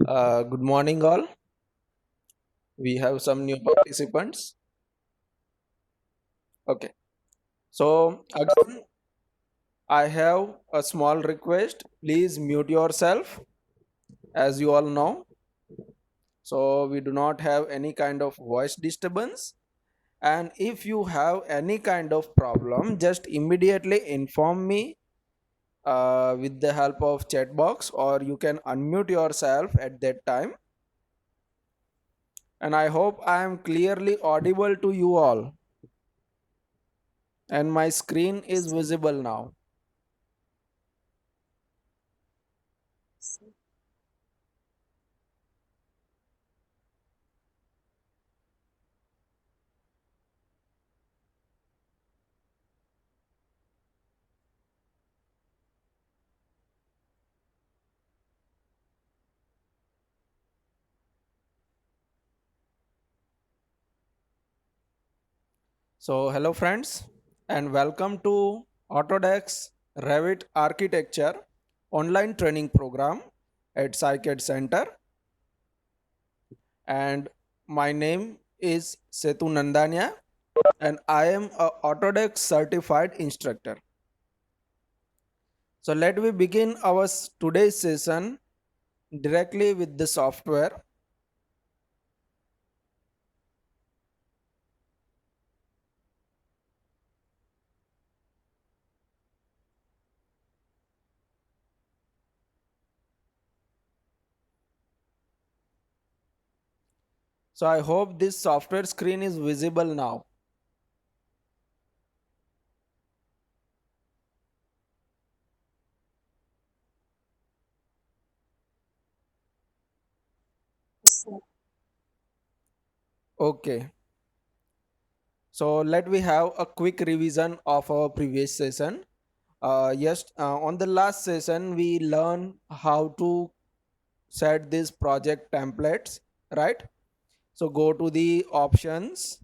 Good morning, all. We have some new participants. Okay. So, again, I have a small request. Please mute yourself, as you all know. So, we do not have any kind of voice disturbance. And if you have any kind of problem, just immediately inform me with the help of chat box, or you can unmute yourself at that time. And I hope I am clearly audible to you all. And my screen is visible now. So, hello friends, and welcome to Autodesk Revit Architecture online training program at SciCAD Center. And my name is Setu Nandania, and I am a Autodesk certified instructor. So, let me begin our today's session directly with the software. So, I hope this software screen is visible now. Okay. So let we have a quick revision of our previous session. Yes, on the last session we learned how to set these project templates, right? So go to the options.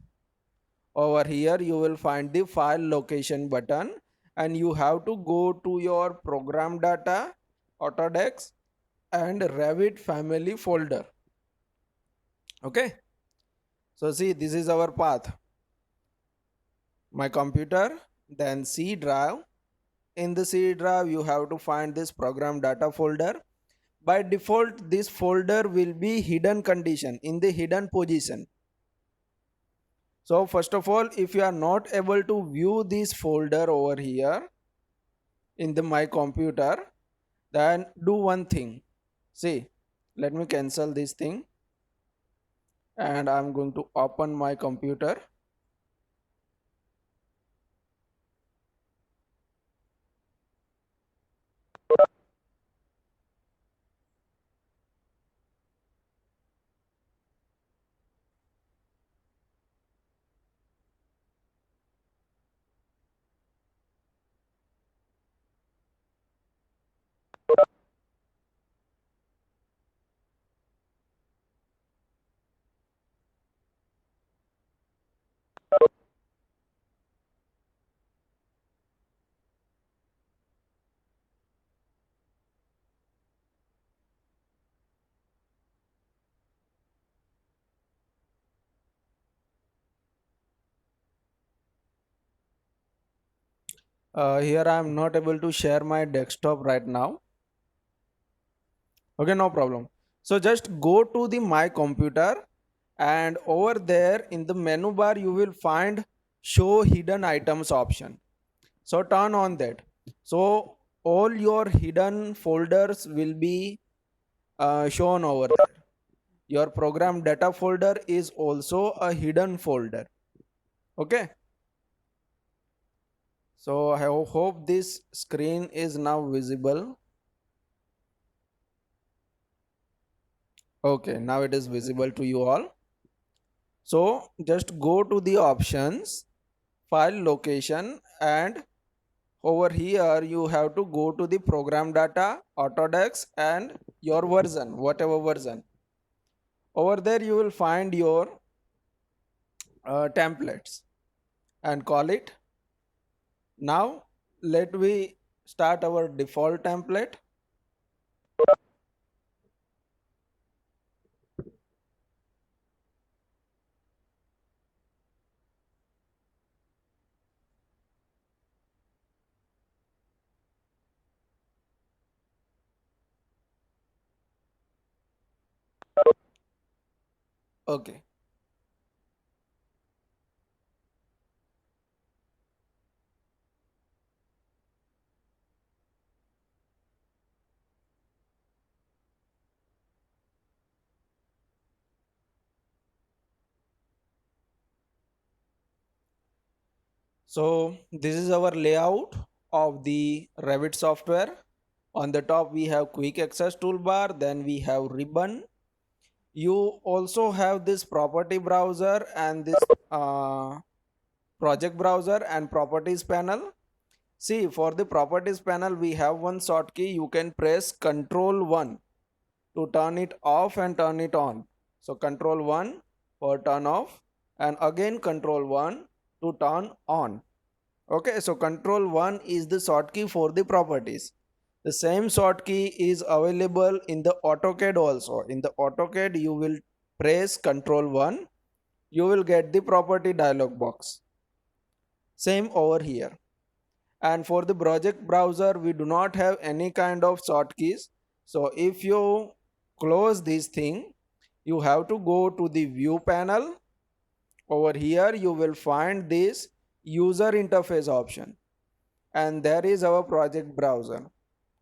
Over here you will find the file location button, and you have to go to your program data, Autodesk, and Revit family folder. Okay. So see, this is our path. My computer, then C drive. In the C drive, you have to find this program data folder. By default, this folder will be hidden condition in the hidden position. So first of all, if you are not able to view this folder over here in the my computer, then do one thing. See, let me cancel this thing, and I'm going to open my computer. Here I am not able to share my desktop right now. Okay, no problem. So just go to the my computer, and over there in the menu bar you will find show hidden items option. So turn on that. So all your hidden folders will be shown over there. Your program data folder is also a hidden folder. Okay. So I hope this screen is now visible. Okay, now it is visible to you all. So just go to the options, file location, and over here you have to go to the program data, Autodesk, and your version, whatever version. Over there you will find your templates and call it. Now let we start our default template. Okay. So this is our layout of the Revit software. On the top we have quick access toolbar, then we have ribbon. You also have this property browser and this uh, project browser and properties panel. See, for the properties panel we have one shortcut. You can press Control 1 to turn it off and turn it on. So Control 1 for turn off and again Control 1 to turn on. Okay, so Control 1 is the shortcut for the properties. The same shortcut is available in the AutoCAD also. In the AutoCAD you will press Control 1, you will get the property dialog box. Same over here. And for the project browser we do not have any kind of shortkeys. So if you close this thing, you have to go to the view panel. Over here you will find this user interface option, and there is our project browser.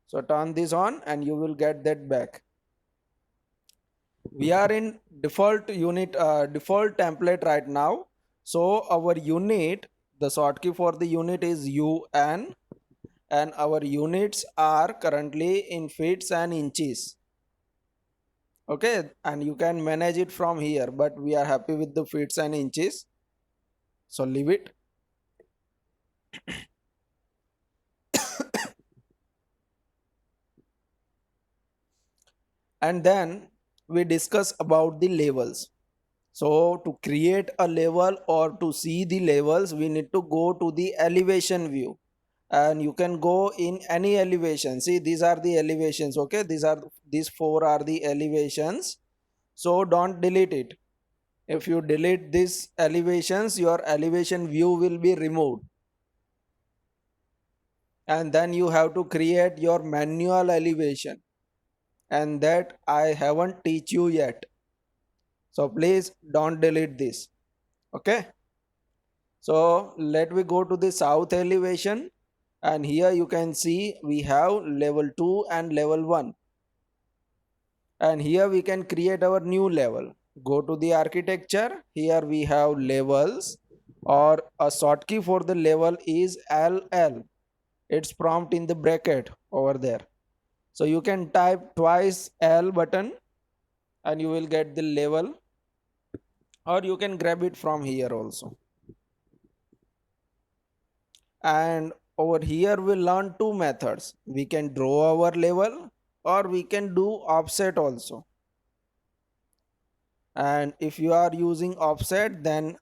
So turn this on and you will get that back. We are in default template right now. So our unit, the shortcut for the unit is UN, and our units are currently in feet and inches. Okay, and you can manage it from here, but we are happy with the feet and inches, so leave it. And then we discuss about the levels. So to create a level or to see the levels, we need to go to the elevation view, and you can go in any elevation. See, these are the elevations. Okay, these four are the elevations. So don't delete it. If you delete these elevations, your elevation view will be removed, and then you have to create your manual elevation, and that I haven't teach you yet. So please don't delete this. Okay, so let me go to the south elevation, and here you can see we have level 2 and level 1, and here we can create our new level. Go to the architecture. Here we have levels, or a shortcut for the level is LL. It's prompt in the bracket over there. So you can type twice L button and you will get the level, or you can grab it from here also. And over here we learn two methods. We can draw our level, or we can do offset also. And if you are using offset, then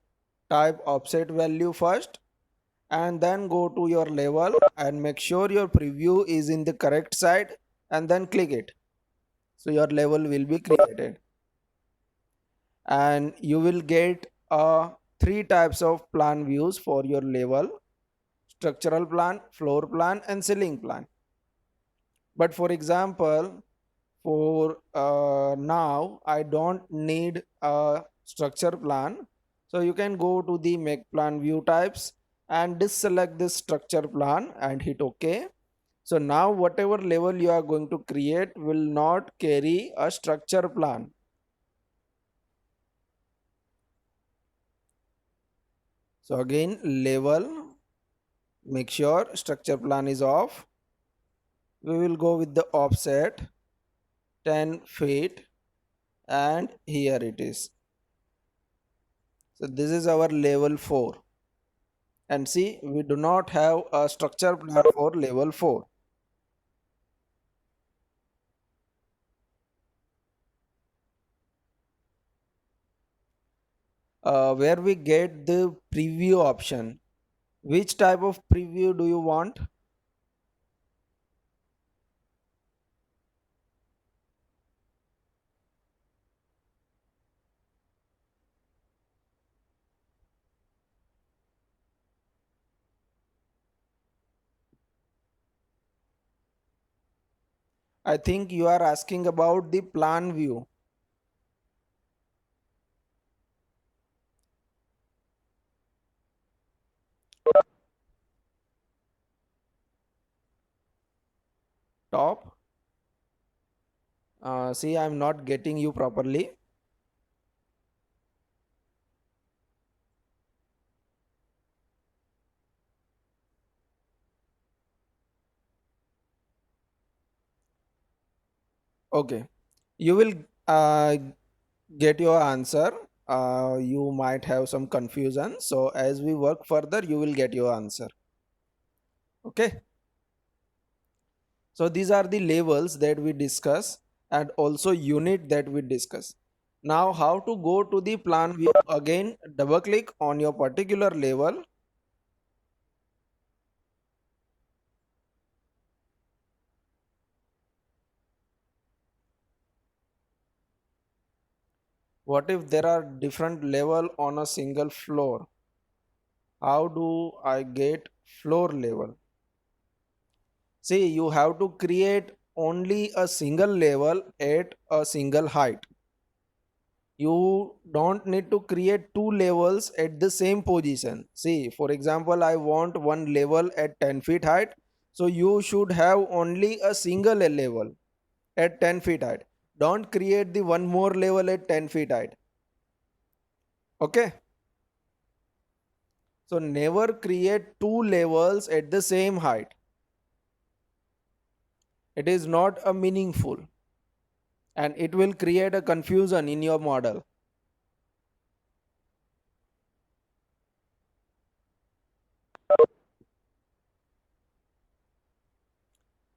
type offset value first, and then go to your level and make sure your preview is in the correct side, and then click it. So your level will be created, and you will get three types of plan views for your level: structural plan, floor plan, and ceiling plan. But for example, for now I don't need a structure plan, so you can go to the make plan view types and deselect this structure plan and hit OK. So now whatever level you are going to create will not carry a structure plan. So again, level, make sure structure plan is off. We will go with the offset 10 feet, and here it is. So this is our level 4, and see, we do not have a structure plan for level 4. Where we get the preview option. Which type of preview do you want? I think you are asking about the plan view. Top. See, I'm not getting you properly. Okay. You will get your answer. You might have some confusion. So as we work further, you will get your answer. Okay. So these are the levels that we discuss and also unit that we discuss. Now how to go to the plan view, again double click on your particular level. What if there are different level on a single floor? How do I get floor level? See, you have to create only a single level at a single height. You don't need to create two levels at the same position. See, for example, I want one level at 10 feet height. So you should have only a single level at 10 feet height. Don't create the one more level at 10 feet height. Okay. So never create two levels at the same height. It is not a meaningful, and it will create a confusion in your model.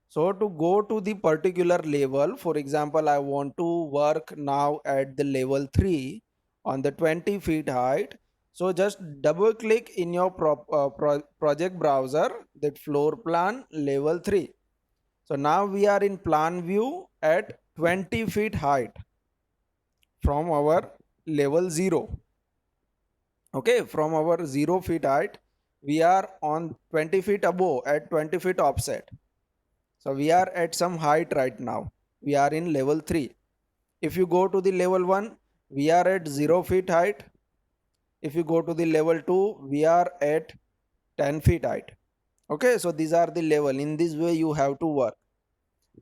So to go to the particular level, for example, I want to work now at the level 3 on the 20 feet height. So just double click in your project browser, that floor plan level 3. So now we are in plan view at 20 feet height from our level 0. Okay, from our 0 feet height, we are on 20 feet above at 20 feet offset. So we are at some height right now. We are in level 3. If you go to the level 1, we are at 0 feet height. If you go to the level 2, we are at 10 feet height. Okay, so these are the level. In this way you have to work,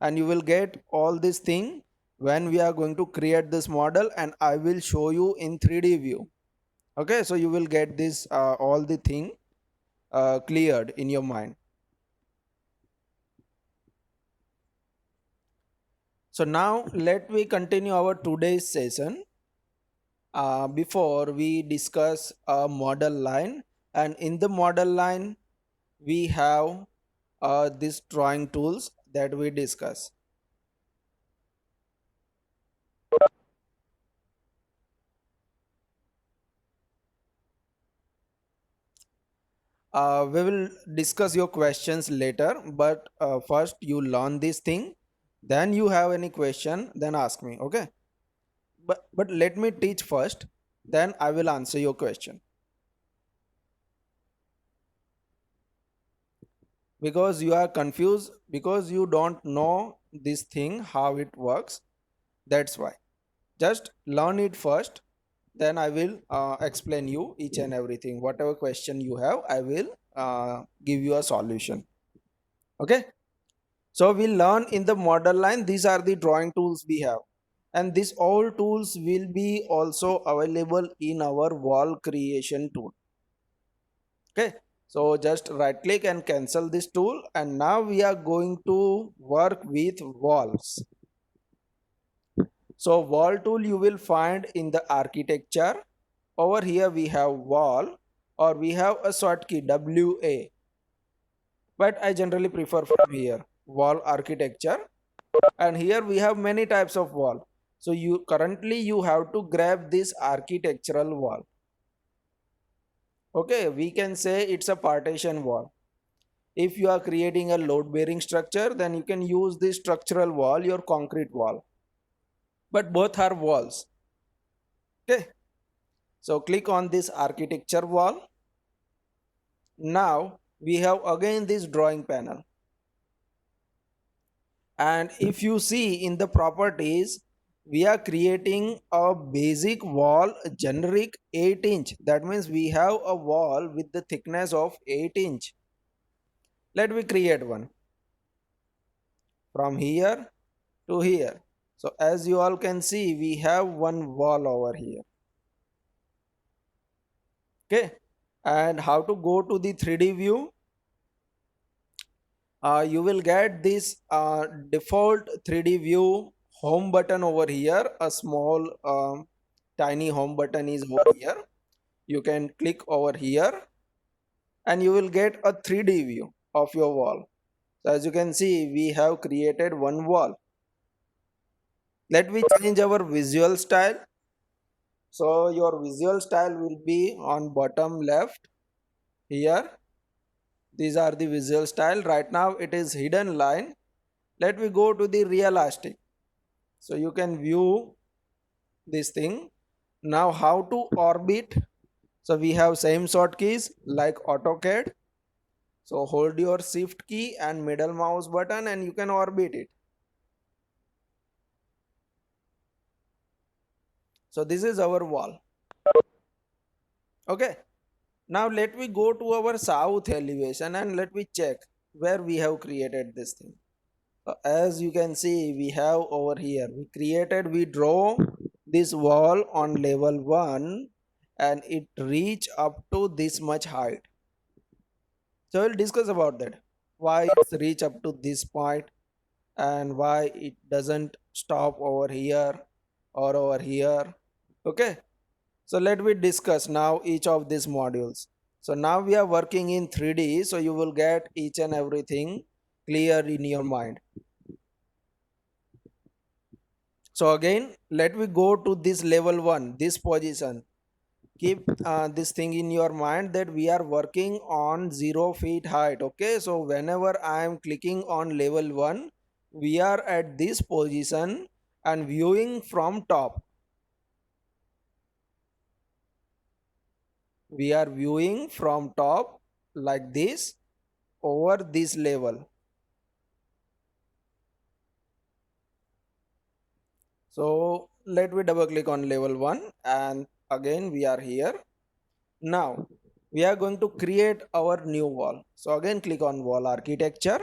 and you will get all this thing when we are going to create this model, and I will show you in 3D view. Okay, so you will get this all the thing cleared in your mind. So now let me continue our today's session. Before we discuss a model line, and in the model line we have these drawing tools that we discuss. We will discuss your questions later, but first you learn this thing, then you have any question, then ask me. Okay, but let me teach first, then I will answer your question, because you are confused, because you don't know this thing how it works. That's why. Just learn it first, then I will explain you each and everything. Whatever question you have, I will give you a solution. Okay, so we learn in the model line, these are the drawing tools we have, and these all tools will be also available in our wall creation tool. Okay, so just right click and cancel this tool, and now we are going to work with walls. So wall tool you will find in the architecture. Over here we have wall, or we have a short key WA, but I generally prefer from here wall architecture. And here we have many types of wall. So you currently you have to grab this architectural wall. Okay, we can say it's a partition wall. If you are creating a load bearing structure, then you can use this structural wall, your concrete wall, but both are walls. Okay, so click on this architecture wall. Now we have again this drawing panel. And if you see in the properties, we are creating a basic wall, generic 8 inch. That means we have a wall with the thickness of 8 inch. Let me create one from here to here. So as you all can see, we have one wall over here. Okay. And how to go to the 3D view? You will get this default 3D view home button over here. A small tiny home button is over here. You can click over here and you will get a 3D view of your wall. So as you can see, we have created one wall. Let me change our visual style. So your visual style will be on bottom left here. These are the visual style. Right now it is hidden line. Let me go to the realistic. So you can view this thing. Now how to orbit? So we have same shortkeys like AutoCAD. So hold your shift key and middle mouse button and you can orbit it. So this is our wall. Okay. Now let me go to our south elevation and let me check where we have created this thing. So as you can see, we have over here, we draw this wall on level 1 and it reach up to this much height. So we'll discuss about that. Why it's reach up to this point and why it doesn't stop over here or over here. Okay. So let me discuss now each of these modules. So now we are working in 3D, so you will get each and everything clear in your mind. So again, let me go to this level 1, this position. Keep this thing in your mind that we are working on 0 feet height. Okay, so whenever I am clicking on level 1, we are at this position and viewing from top. We are viewing from top like this over this level. So let me double click on level 1 and again we are here. Now we are going to create our new wall. So again click on wall architecture,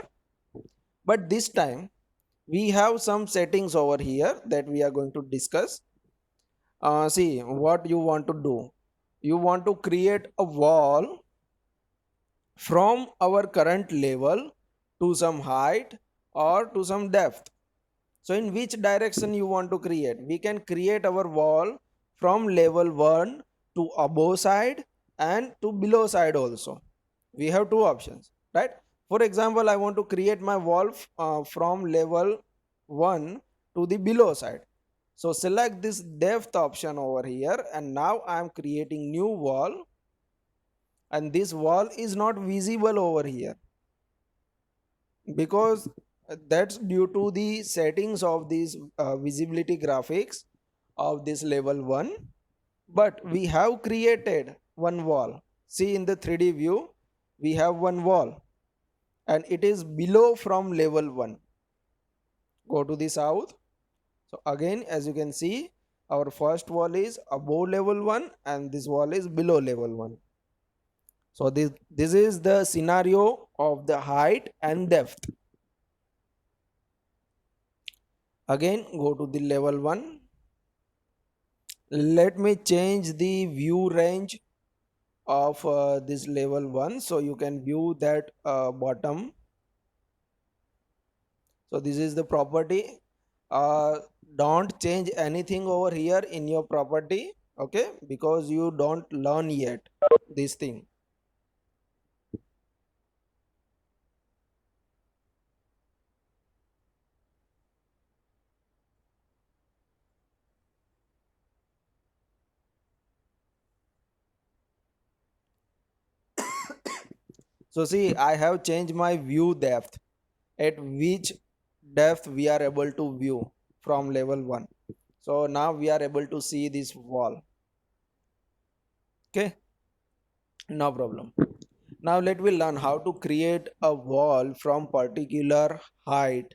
but this time we have some settings over here that we are going to discuss. See what you want to do. You want to create a wall from our current level to some height or to some depth. So in which direction you want to create? We can create our wall from level 1 to above side and to below side also. We have two options, right? For example, I want to create my wall from level 1 to the below side. So select this depth option over here and now I am creating new wall and this wall is not visible over here because that's due to the settings of these visibility graphics of this level 1. But we have created one wall. See in the 3D view we have one wall and it is below from level 1. Go to the south. So again as you can see, our first wall is above level 1 and this wall is below level 1. So this is the scenario of the height and depth. Again go to the level 1. Let me change the view range of this level 1 so you can view that bottom. So this is the property. uh, don't change anything over here in your property, okay, because you don't learn yet this thing. So see, I have changed my view depth, at which depth we are able to view from level 1. So now we are able to see this wall. Okay, no problem. Now let me learn how to create a wall from particular height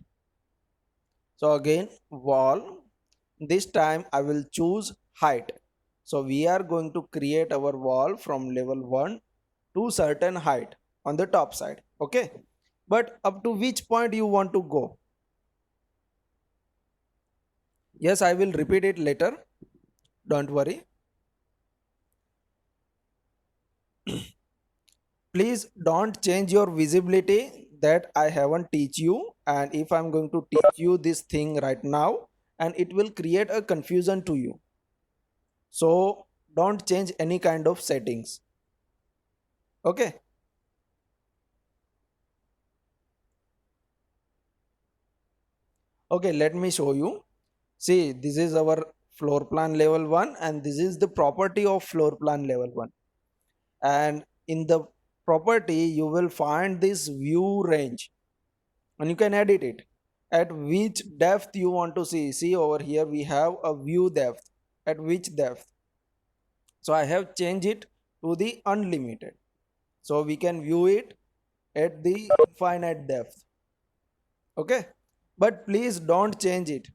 So again wall, this time I will choose height. So we are going to create our wall from level 1 to certain height on the top side. Okay, but up to which point you want to go? Yes, I will repeat it later, don't worry. Please don't change your visibility that I haven't teach you, and if I'm going to teach you this thing right now, and it will create a confusion to you, so don't change any kind of settings. Okay, okay, let me show you. See, this is our floor plan level 1, and this is the property of floor plan level 1. And in the property you will find this view range, and you can edit it at which depth you want to see over here we have a view depth, at which depth. So I have changed it to the unlimited, so we can view it at the infinite depth. Okay, but please don't change it,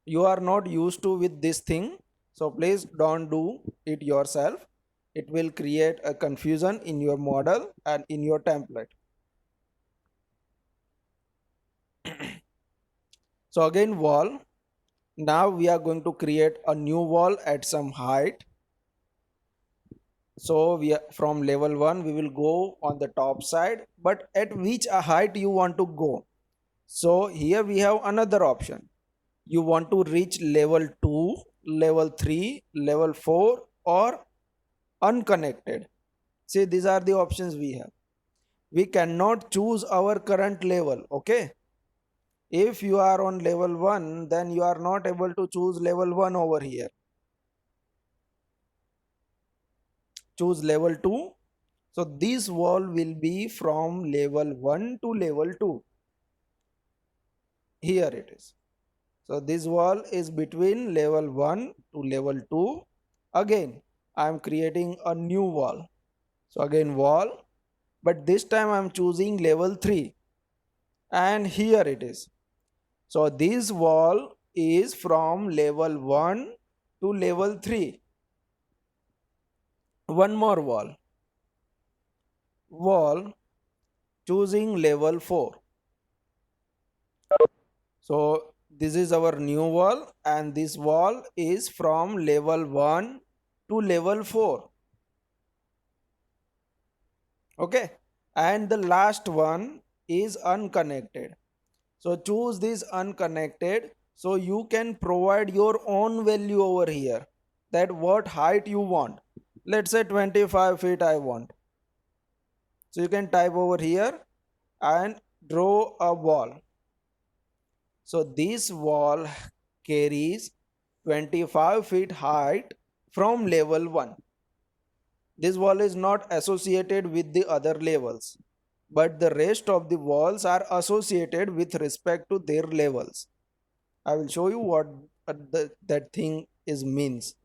you are not used to with this thing, so please don't do it yourself. It will create a confusion in your model and in your template. So again wall, now we are going to create a new wall at some height. So we are, from level 1 we will go on the top side, but at which height you want to go? So here we have another option. You want to reach level 2, level 3, level 4, or unconnected. See, these are the options we have. We cannot choose our current level. Okay, if you are on level 1, then you are not able to choose level 1 over here. Choose level 2. So this wall will be from level 1 to level 2. Here it is. So this wall is between level 1 to level 2. Again, I am creating a new wall. So again wall, but this time I am choosing level 3, and here it is. So this wall is from level 1 to level 3. One more wall choosing level 4. So this is our new wall, and this wall is from level 1 to level 4. Okay, and the last one is unconnected. So choose this unconnected, so you can provide your own value over here, that what height you want. Let's say 25 feet I want. So you can type over here and draw a wall. So this wall carries 25 feet height from level 1. This wall is not associated with the other levels, but the rest of the walls are associated with respect to their levels. I will show you what that thing is means.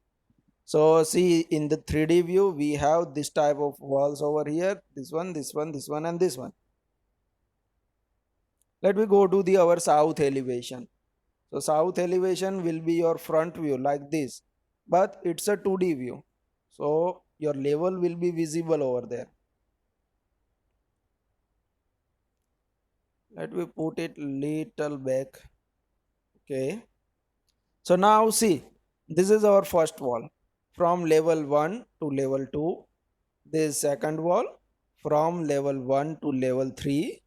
So see, in the 3D view we have this type of walls over here, this one, this one, this one, and this one. Let me go to the our south elevation. So south elevation will be your front view like this, but it's a 2D view. So your level will be visible over there. Let me put it little back. Okay. So now see, this is our first wall from level 1 to level 2. This second wall from level 1 to level 3.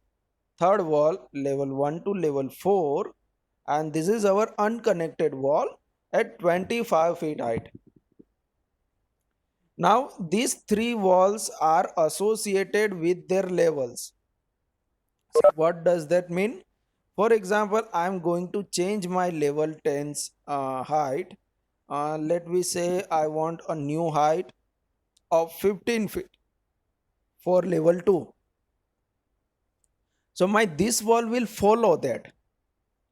Third wall level 1 to level 4, and this is our unconnected wall at 25 feet height. Now these three walls are associated with their levels. So what does that mean? For example, I am going to change my level 10's height. Let me say I want a new height of 15 feet for level 2. So my this wall will follow that.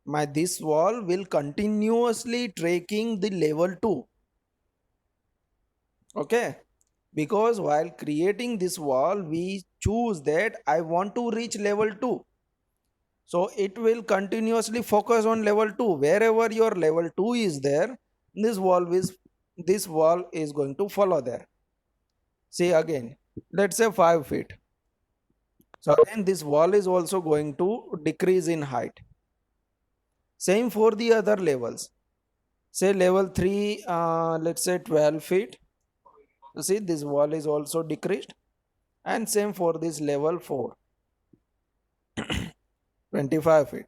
My this wall will continuously tracking the level 2. Okay, because while creating this wall we choose that I want to reach level 2. So it will continuously focus on level 2. Wherever your level 2 is there, this wall is going to follow there. See again, let's say 5 feet. So again this wall is also going to decrease in height. Same for the other levels. Say level 3, let's say 12 feet. You see this wall is also decreased. And same for this level 4, 25 feet.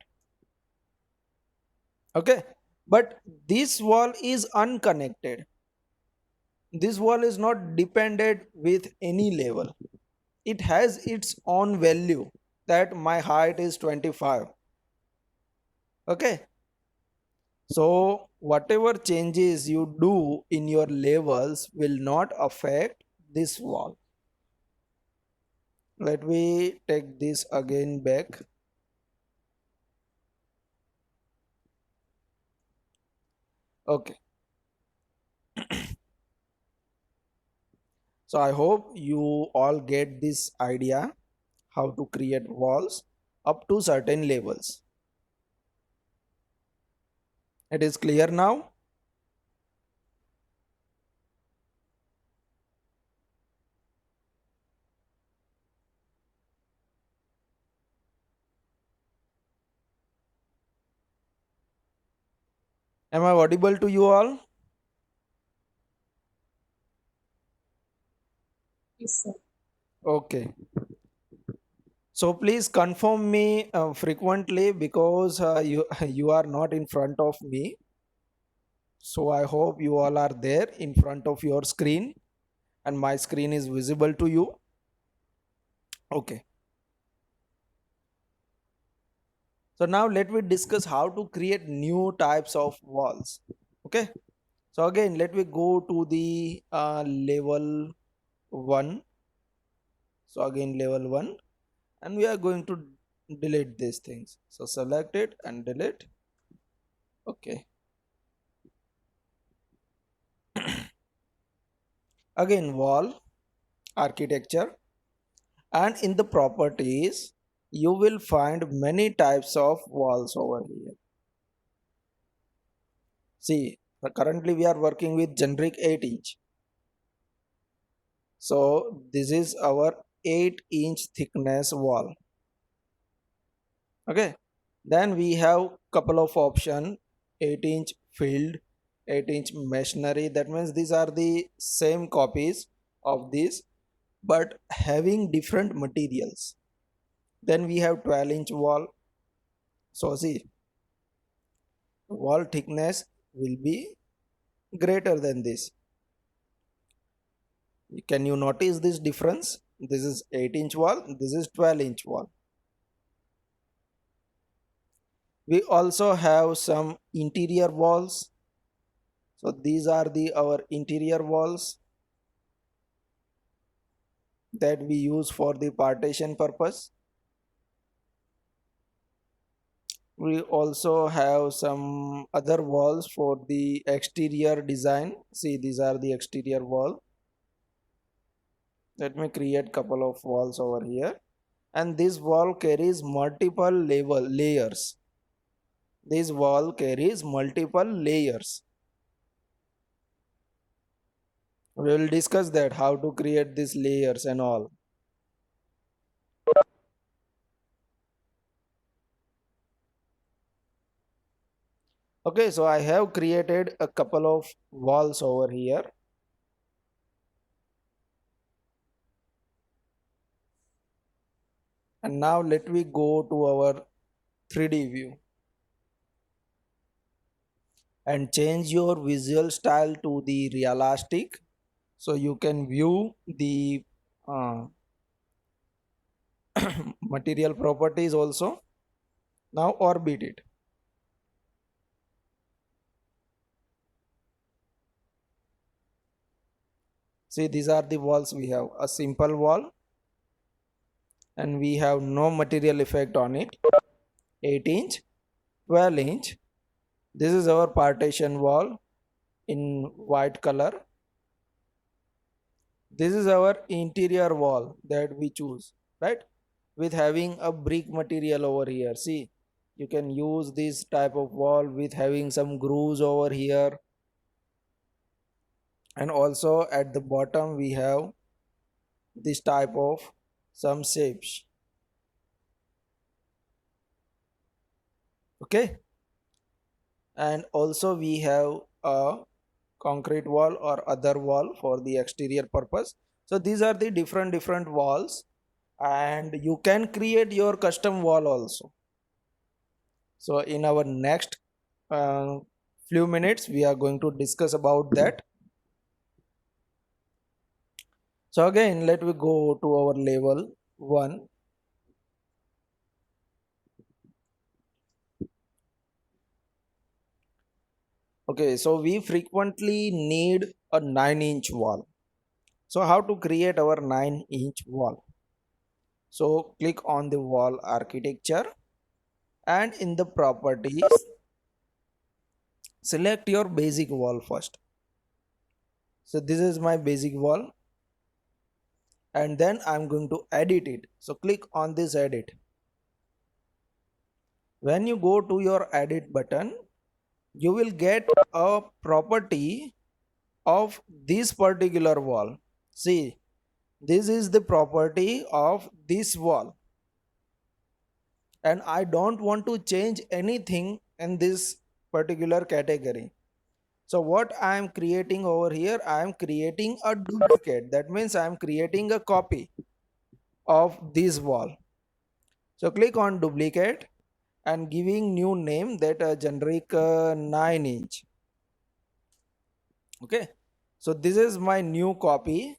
Okay, but this wall is unconnected. This wall is not dependent with any level. It has its own value, that my height is 25. Okay, so whatever changes you do in your levels will not affect this wall. Let me take this again back. Okay, so I hope you all get this idea how to create walls up to certain levels. It is clear now. Am I audible to you all? Yes, sir. Okay. So please confirm me frequently, because you you are not in front of me. So I hope you all are there in front of your screen and my screen is visible to you. Okay. So now let me discuss how to create new types of walls. Okay. So again, let me go to the level 1. So again level 1, and we are going to delete these things. So select it and delete. Okay. Again wall architecture, and in the properties you will find many types of walls over here. See, currently we are working with generic 8 inch. So this is our 8-inch thickness wall. Okay, then we have couple of option: 8-inch filled, 8-inch masonry. That means these are the same copies of this but having different materials. Then we have 12-inch wall. So see, wall thickness will be greater than this. Can you notice this difference? This is 8-inch wall, this is 12-inch wall. We also have some interior walls. So these are the our interior walls that we use for the partition purpose. We also have some other walls for the exterior design. See, these are the exterior wall. Let me create couple of walls over here, and this wall carries multiple level layers. This wall carries multiple layers. We will discuss that how to create these layers and all. Okay, so I have created a couple of walls over here, and now let me go to our 3D view and change your visual style to the realistic, so you can view the uh, material properties also. Now orbit it. See, these are the walls. We have a simple wall and we have no material effect on it. 8-inch, 12-inch. This is our partition wall in white color. This is our interior wall that we choose, right? with having a brick material over here. See, you can use this type of wall with having some grooves over here, and also at the bottom we have this type of some shapes. Okay, and also we have a concrete wall or other wall for the exterior purpose. So these are the different walls, and you can create your custom wall also. So in our next uh, few minutes we are going to discuss about that. So again, let we go to our level 1. Okay, so we frequently need a 9-inch wall. So how to create our 9-inch wall? So click on the wall architecture, and in the properties select your basic wall first. So this is my basic wall, and then I'm going to edit it. So click on this edit. When you go to your edit button, you will get a property of this particular wall. See, this is the property of this wall, and I don't want to change anything in this particular category. So what I am creating over here, I am creating a duplicate. That means I am creating a copy of this wall. So click on duplicate and giving new name, that generic 9-inch. Okay, so this is my new copy,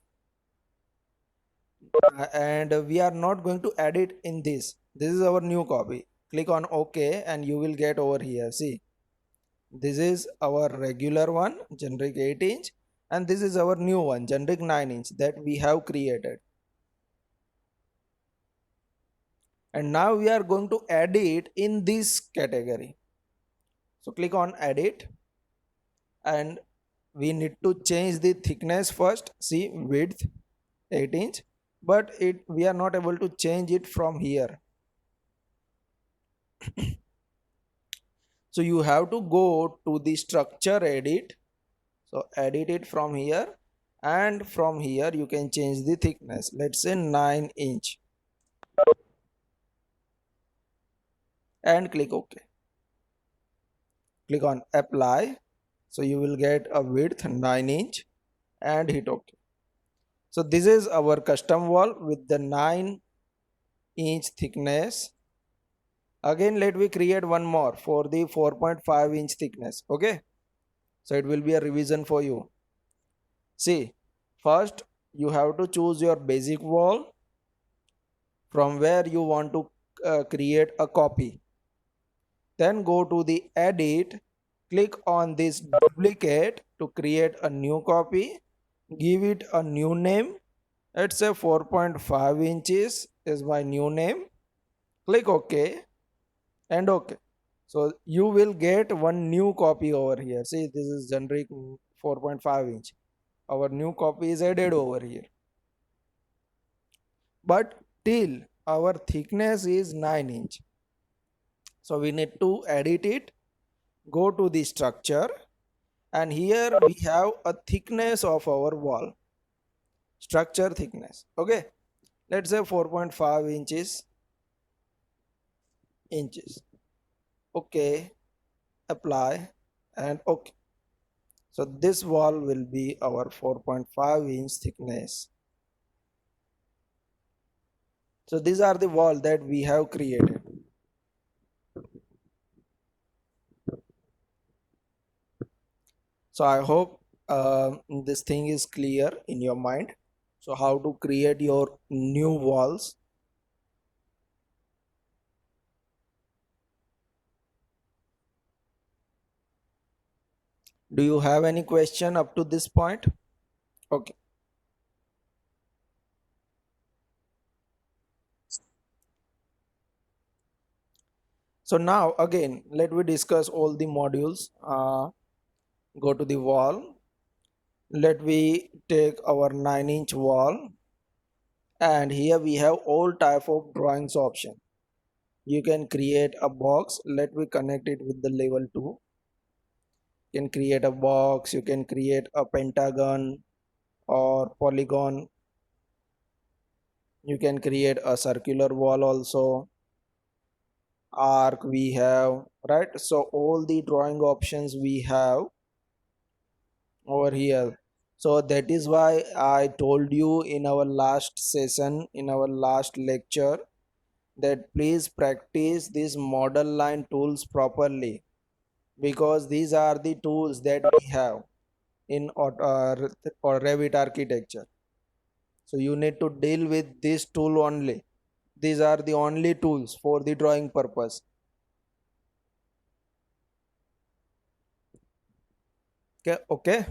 and we are not going to edit in this. This is our new copy. Click on OK and you will get over here. See, this is our regular one, generic 8-inch, and this is our new one, generic 9-inch, that we have created. And now we are going to edit in this category. So click on edit, and we need to change the thickness first. See, width 8-inch, but it we are not able to change it from here. So you have to go to the structure edit. So edit it from here, and from here you can change the thickness, let's say 9-inch, and click OK. Click on apply. So you will get a width 9-inch, and hit OK. So this is our custom wall with the 9-inch thickness. Again, let me create one more for the 4.5-inch thickness. Okay, so it will be a revision for you. See, first you have to choose your basic wall from where you want to create a copy. Then go to the edit, click on this duplicate to create a new copy, give it a new name. Let's say 4.5 inches is my new name. Click OK and OK. So you will get one new copy over here. See, this is generic 4.5-inch. Our new copy is added over here. But till our thickness is 9-inch. So we need to edit it. Go to the structure, and here we have a thickness of our wall. Structure thickness. Okay. Let's say 4.5 inches. Okay. Apply and OK. So this wall will be our 4.5-inch thickness. So these are the wall that we have created. So I hope this thing is clear in your mind. So how to create your new walls. Do you have any question up to this point? Okay. So now again, let we discuss all the modules. Go to the wall. Let we take our 9-inch wall, And here we have all type of drawings option. You can create a box. Let me connect it with the level 2. You can create a box, you can create a pentagon or polygon, you can create a circular wall also, arc we have, right? So all the drawing options we have over here. So that is why I told you in our last session, in our last lecture, that please practice these model line tools properly, because these are the tools that we have in or Revit architecture. So you need to deal with this tool only. These are the only tools for the drawing purpose. Okay, okay.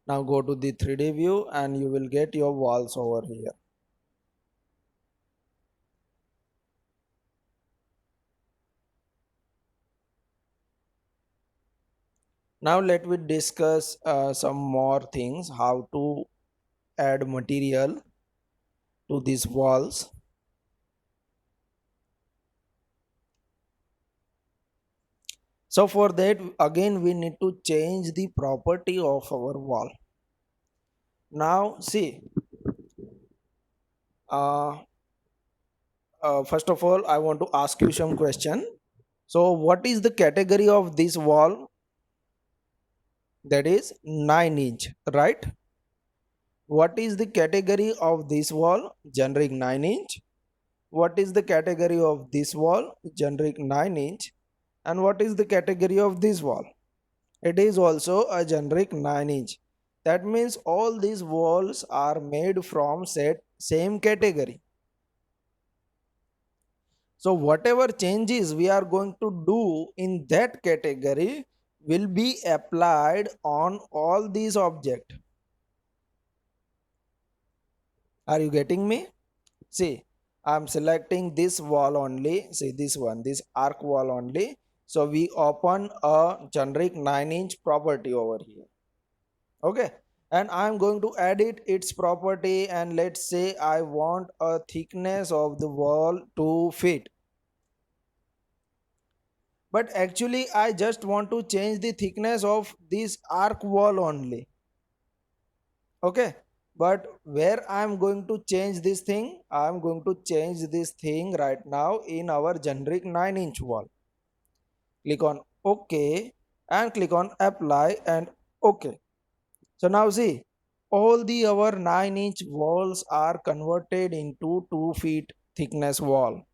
Now go to the 3D view and you will get your walls over here. Now let me discuss some more things, how to add material to these walls. So for that, again we need to change the property of our wall. Now see, uh, first of all I want to ask you some question. So what is the category of this wall? That is 9 inch, right? What is the category of this wall? Generic 9 inch. What is the category of this wall? Generic 9 inch. And what is the category of this wall? It is also a generic 9 inch. That means all these walls are made from set same category. So whatever changes we are going to do in that category will be applied on all these objects. Are you getting me? See, I'm selecting this wall only. See this one, this arc wall only. So we open a generic 9-inch property over here. Okay. And I'm going to edit its property, and let's say I want a thickness of the wall 2 feet. But actually I just want to change the thickness of this arc wall only. Okay, but where I'm going to change this thing, I'm going to change this thing right now in our generic 9-inch wall. Click on OK and click on apply and OK. So now see, all the our 9-inch walls are converted into 2 feet thickness wall.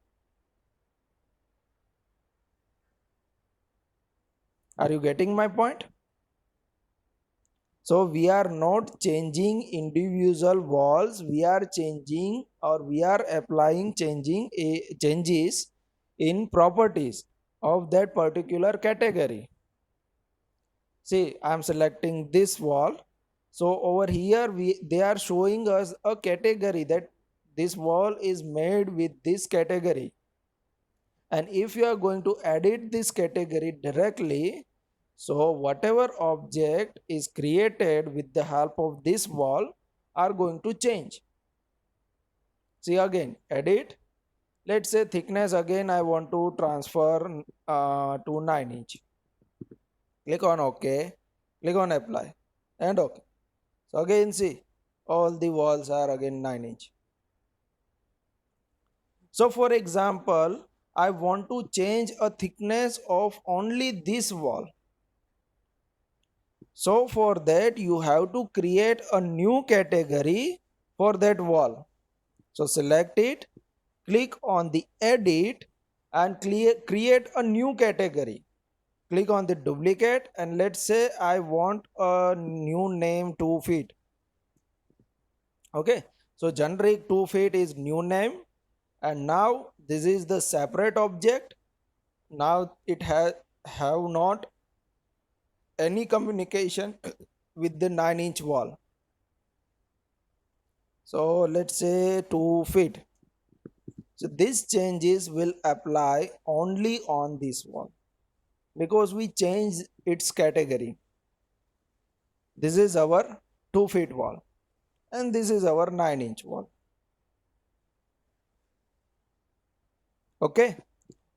Are you getting my point? So we are not changing individual walls, we are changing or we are applying changing changes in properties of that particular category. See, I am selecting this wall. So over here they are showing us a category that this wall is made with this category. And if you are going to edit this category directly, so whatever object is created with the help of this wall are going to change. See again, edit. Let's say thickness again I want to transfer to 9 inch. Click on OK. Click on apply and OK. So again see, all the walls are again 9 inch. So for example, I want to change a thickness of only this wall. So for that you have to create a new category for that wall. So select it, click on the edit and create a new category. Click on the duplicate and let's say I want a new name 2 feet. Okay, so generic 2 feet is new name, and now this is the separate object. Now it has have not any communication with the 9-inch wall. So let's say 2 feet. So these changes will apply only on this wall because we change its category. This is our 2 feet wall and this is our 9-inch wall. Okay.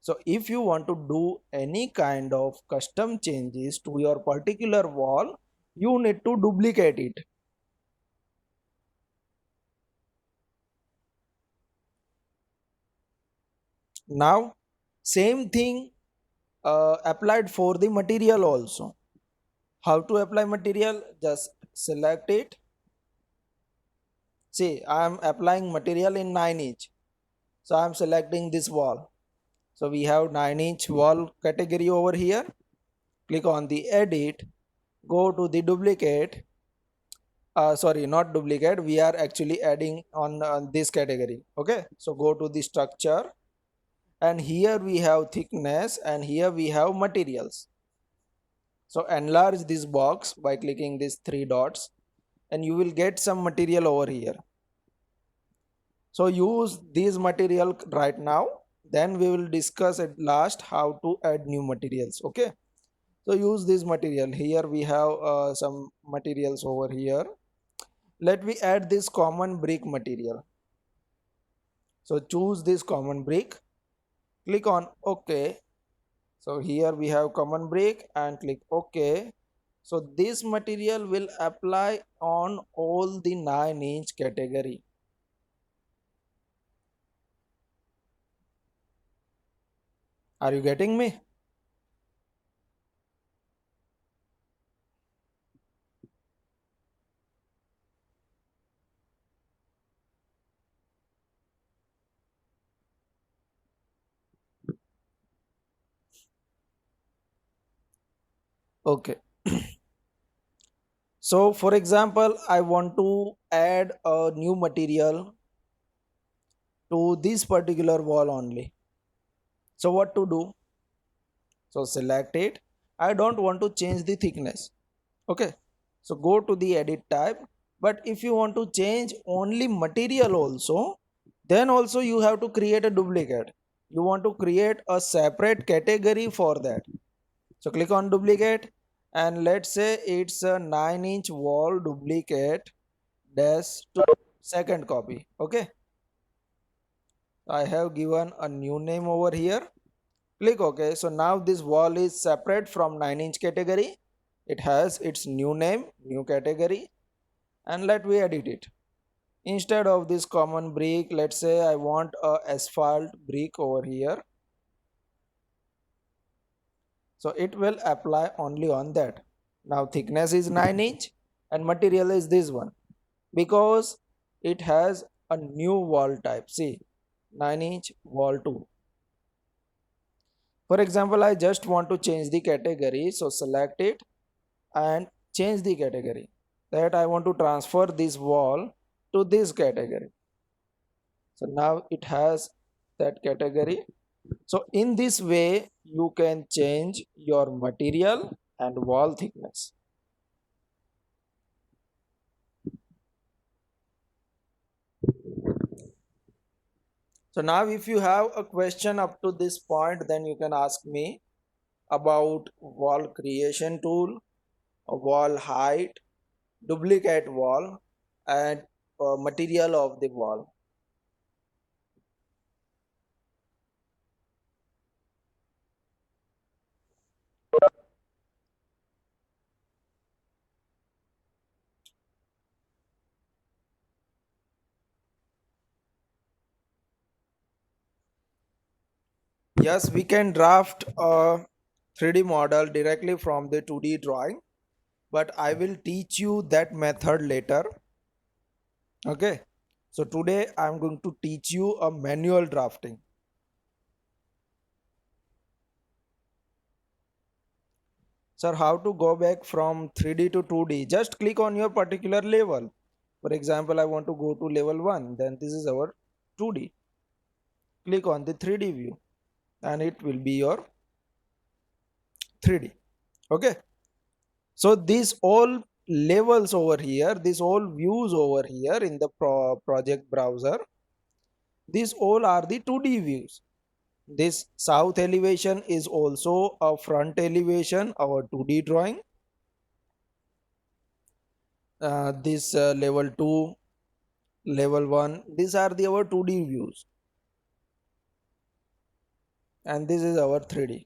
So if you want to do any kind of custom changes to your particular wall, you need to duplicate it. Now, same thing applied for the material also. How to apply material? Just select it. See, I am applying material in 9 inch. So I am selecting this wall. So we have 9-inch wall category over here. Click on the edit, go to the duplicate. Sorry, not duplicate. We are actually adding on this category. Okay, so go to the structure, and here we have thickness, and here we have materials. So enlarge this box by clicking these three dots, and you will get some material over here. So use these material right now, then we will discuss at last how to add new materials. Okay, so use this material. Here we have some materials over here. Let me add this common brick material. So choose this common brick, click on OK. So here we have common brick and click OK. So this material will apply on all the 9-inch category. Are you getting me? Okay. So for example, I want to add a new material to this particular wall only. So what to do? So select it. I don't want to change the thickness. Okay, so go to the edit tab. But if you want to change only material also, then also you have to create a duplicate. You want to create a separate category for that. So click on duplicate, and let's say it's a 9-inch wall duplicate dash to second copy. Okay, I have given a new name over here. Click OK. So now this wall is separate from 9-inch category. It has its new name, new category, and let me edit it. Instead of this common brick, let's say I want a asphalt brick over here. So it will apply only on that. Now thickness is 9-inch and material is this one, because it has a new wall type. See, 9-inch wall 2. For example, I just want to change the category. So select it and change the category, that I want to transfer this wall to this category. So now it has that category. So in this way you can change your material and wall thickness. So now if you have a question up to this point, then you can ask me about wall creation tool, a wall height, duplicate wall, and material of the wall. Yes, we can draft a 3D model directly from the 2D drawing, but I will teach you that method later. Okay. So today I'm going to teach you a manual drafting. Sir, how to go back from 3D to 2D? Just click on your particular level. For example, I want to go to level 1, then this is our 2D. Click on the 3D view and it will be your 3D. Okay. So these all levels over here, these all views over here in the project browser, these all are the 2D views. This south elevation is also a front elevation, our 2D drawing. This level 2, level 1, these are the our 2D views. and this is our 3D.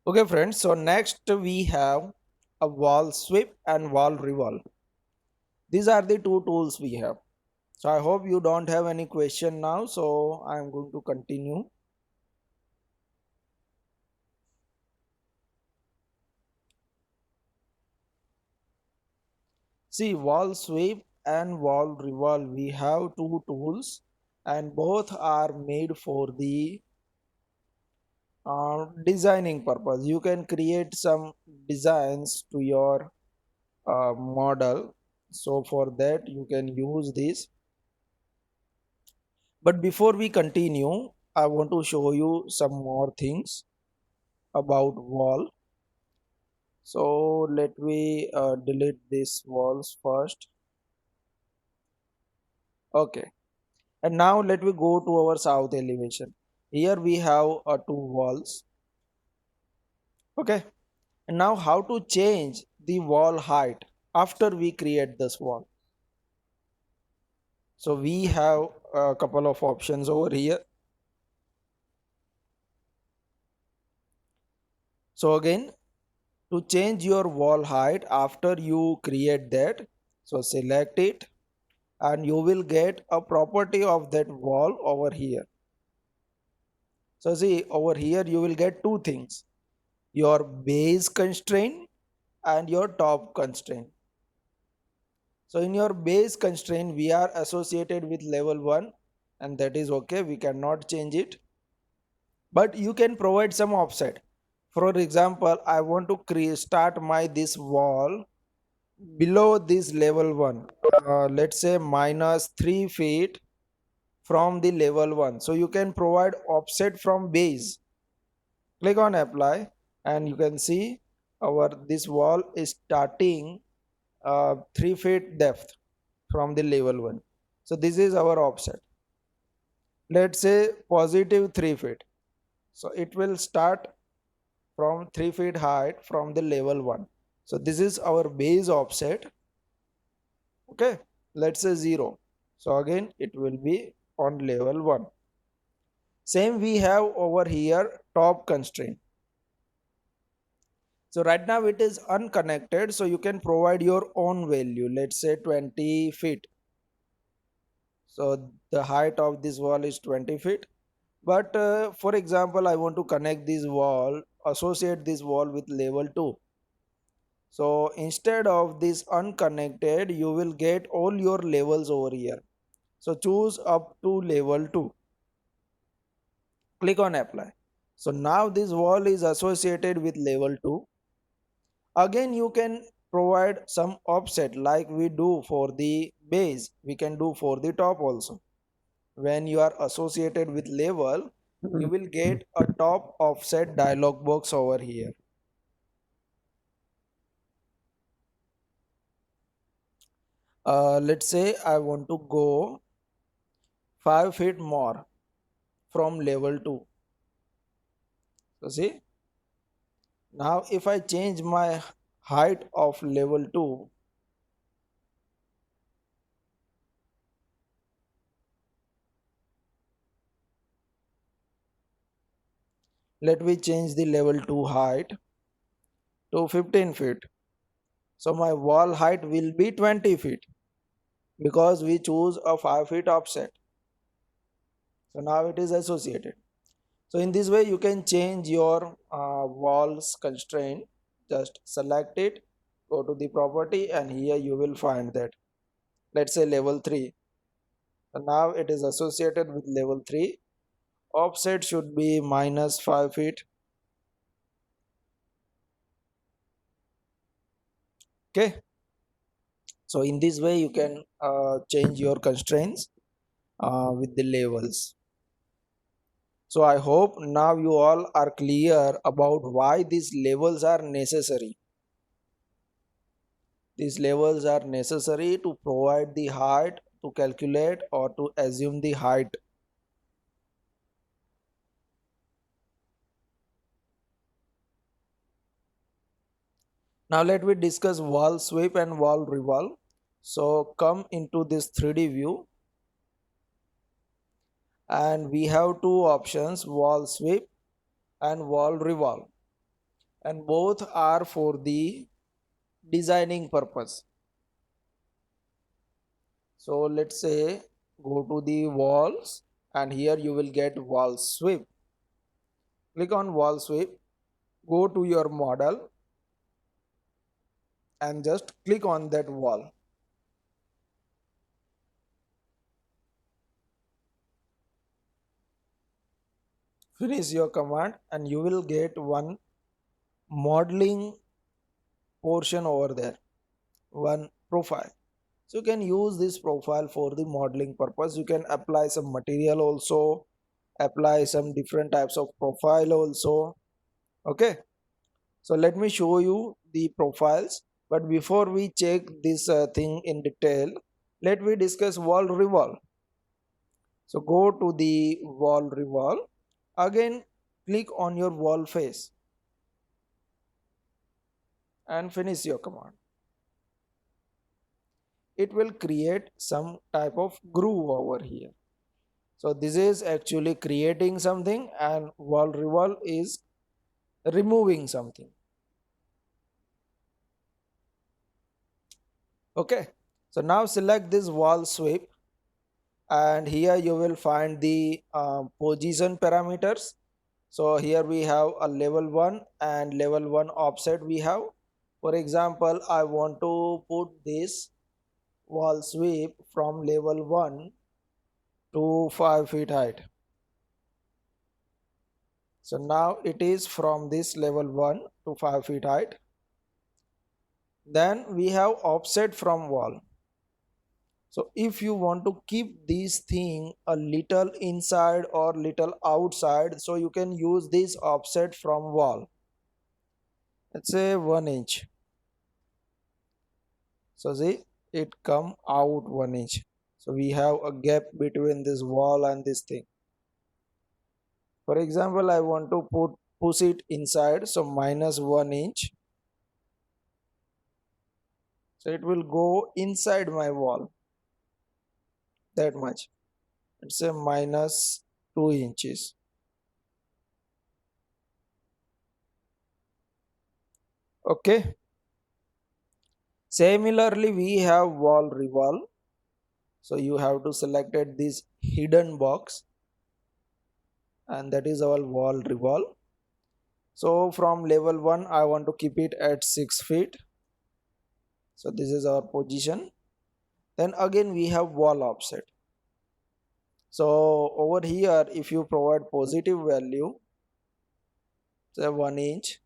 Okay friends, so next we have a wall sweep and wall revolve. These are the two tools we have. So I hope you don't have any question now, so I am going to continue. See, wall sweep and wall revolve, we have two tools and both are made for the designing purpose. You can create some designs to your model. So for that you can use this. But before we continue, I want to show you some more things about wall. So let me delete these walls first. Okay. And now let me go to our south elevation. Here we have two walls. Okay. And now how to change the wall height after we create this wall. So we have a couple of options over here. So again, to change your wall height after you create that, so select it and you will get a property of that wall over here. So see, over here you will get two things: your base constraint and your top constraint. So in your base constraint we are associated with level 1, and that is okay, we cannot change it, but you can provide some offset. For example, I want to create start my this wall below this level 1, let's say minus 3 feet from the level 1. So you can provide offset from base. Click on apply and you can see our this wall is starting 3 feet depth from the level 1. So this is our offset. Let's say positive 3 feet. So it will start from 3 feet height from the level 1. So this is our base offset. Okay, let's say 0. So again it will be on level 1. Same we have over here top constraint. So right now it is unconnected, so you can provide your own value, let's say 20 feet. So the height of this wall is 20 feet. But for example, I want to connect this wall, associate this wall with level 2. So instead of this unconnected, you will get all your levels over here. So choose up to level 2. Click on apply. So now this wall is associated with level 2. Again, you can provide some offset like we do for the base. We can do for the top also. When you are associated with level, you will get a top offset dialog box over here. Let's say I want to go 5 feet more from level 2. So see, now if I change my height of level 2, let me change the level 2 height to 15 feet. So my wall height will be 20 feet because we choose a 5 feet offset. So now it is associated. So in this way you can change your walls constraint. Just select it, go to the property, and here you will find that, let's say level 3. So now it is associated with level 3. Offset should be minus 5 feet. Okay. So in this way you can change your constraints with the levels. So I hope now you all are clear about why these levels are necessary. These levels are necessary to provide the height, to calculate or to assume the height. Now let me discuss wall sweep and wall revolve. So come into this 3D view, and we have two options, wall sweep and wall revolve, and both are for the designing purpose. So let's say go to the walls, and here you will get wall sweep. Click on wall sweep, go to your model and just click on that wall. Finish your command and you will get one modeling portion over there, one profile. So you can use this profile for the modeling purpose. You can apply some material also, apply some different types of profile also. Okay, so let me show you the profiles, but before we check this thing in detail, let me discuss wall revolve. So go to the wall revolve, again click on your wall face and finish your command. It will create some type of groove over here. So this is actually creating something, and wall revolve is removing something. Okay, so now select this wall sweep, and here you will find the position parameters. So here we have a level 1 and level 1 offset we have. For example, I want to put this wall sweep from level 1 to 5 feet height. So now it is from this level 1 to 5 feet height. Then we have offset from wall. So if you want to keep this thing a little inside or little outside, so you can use this offset from wall. Let's say 1 inch. So see, it come out 1 inch. So we have a gap between this wall and this thing. For example, I want to push it inside, so minus 1 inch. So it will go inside my wall, that much. Let's say minus 2 inches. Okay. Similarly, we have wall revolve. So you have to select this hidden box, and that is our wall revolve. So from level 1, I want to keep it at 6 feet. So this is our position. Then again we have wall offset. So over here, if you provide positive value, say 1 inch,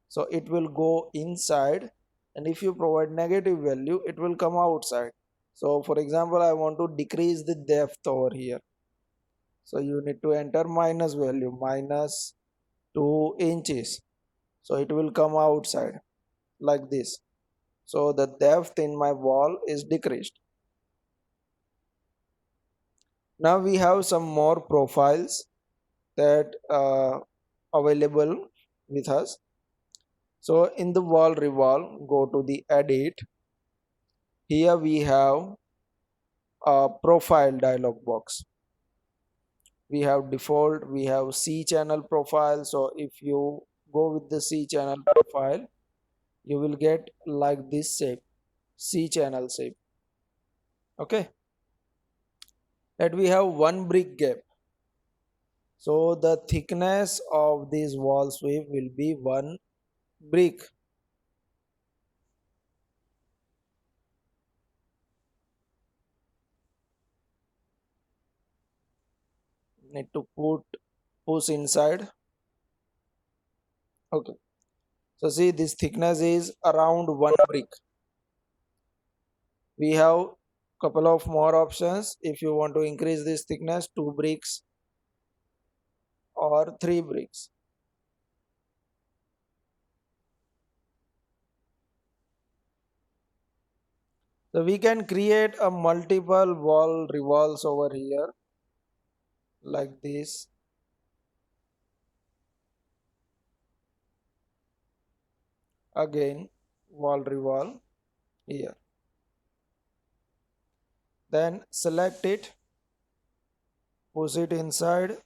so it will go inside, and if you provide negative value, it will come outside. So for example, I want to decrease the depth over here, so you need to enter minus value, minus 2 inches, so it will come outside like this. So the depth in my wall is decreased. Now we have some more profiles that available with us. So in the wall revolve, go to the edit. Here we have a profile dialog box. We have default, we have C channel profile. So if you go with the C channel profile, you will get like this shape, C channel shape. Okay, and we have one brick gap. So the thickness of this wall sweep will be one brick. Need to push inside. Okay, so see, this thickness is around one brick. We have couple of more options. If you want to increase this thickness, 2 bricks or 3 bricks. So we can create a multiple wall revolves over here like this. again wall revolve here, then select it, push it inside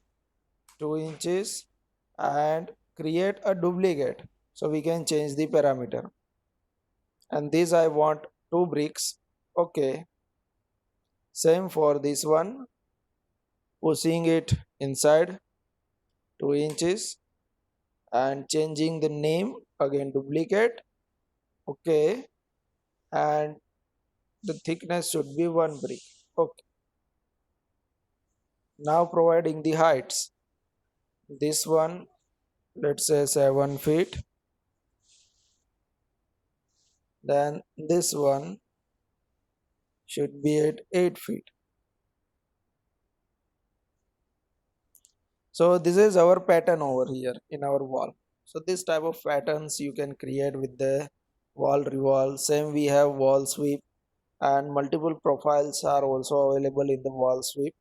2 inches and create a duplicate, so we can change the parameter. And this I want 2 bricks. Okay, same for this one, pushing it inside 2 inches and changing the name, again duplicate. Okay, and the thickness should be 1 brick. Okay, now providing the heights. This one, let's say 7 feet, then this one should be at 8 feet. So this is our pattern over here in our wall. So this type of patterns you can create with the wall revolve. Same we have wall sweep, and multiple profiles are also available in the wall sweep.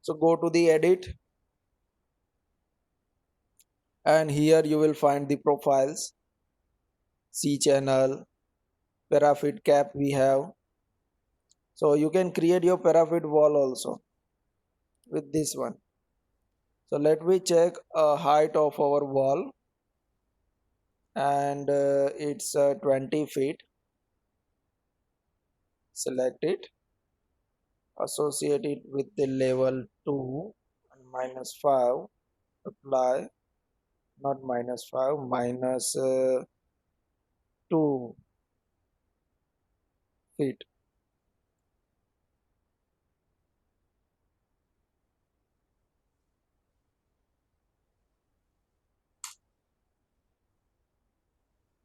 So go to the edit, and here you will find the profiles, C channel, parafit cap we have. So you can create your parafit wall also with this one. So let me check a height of our wall, and it's 20 feet. Select it, associate it with the level 2 and -5, apply, not -5, minus 2 feet.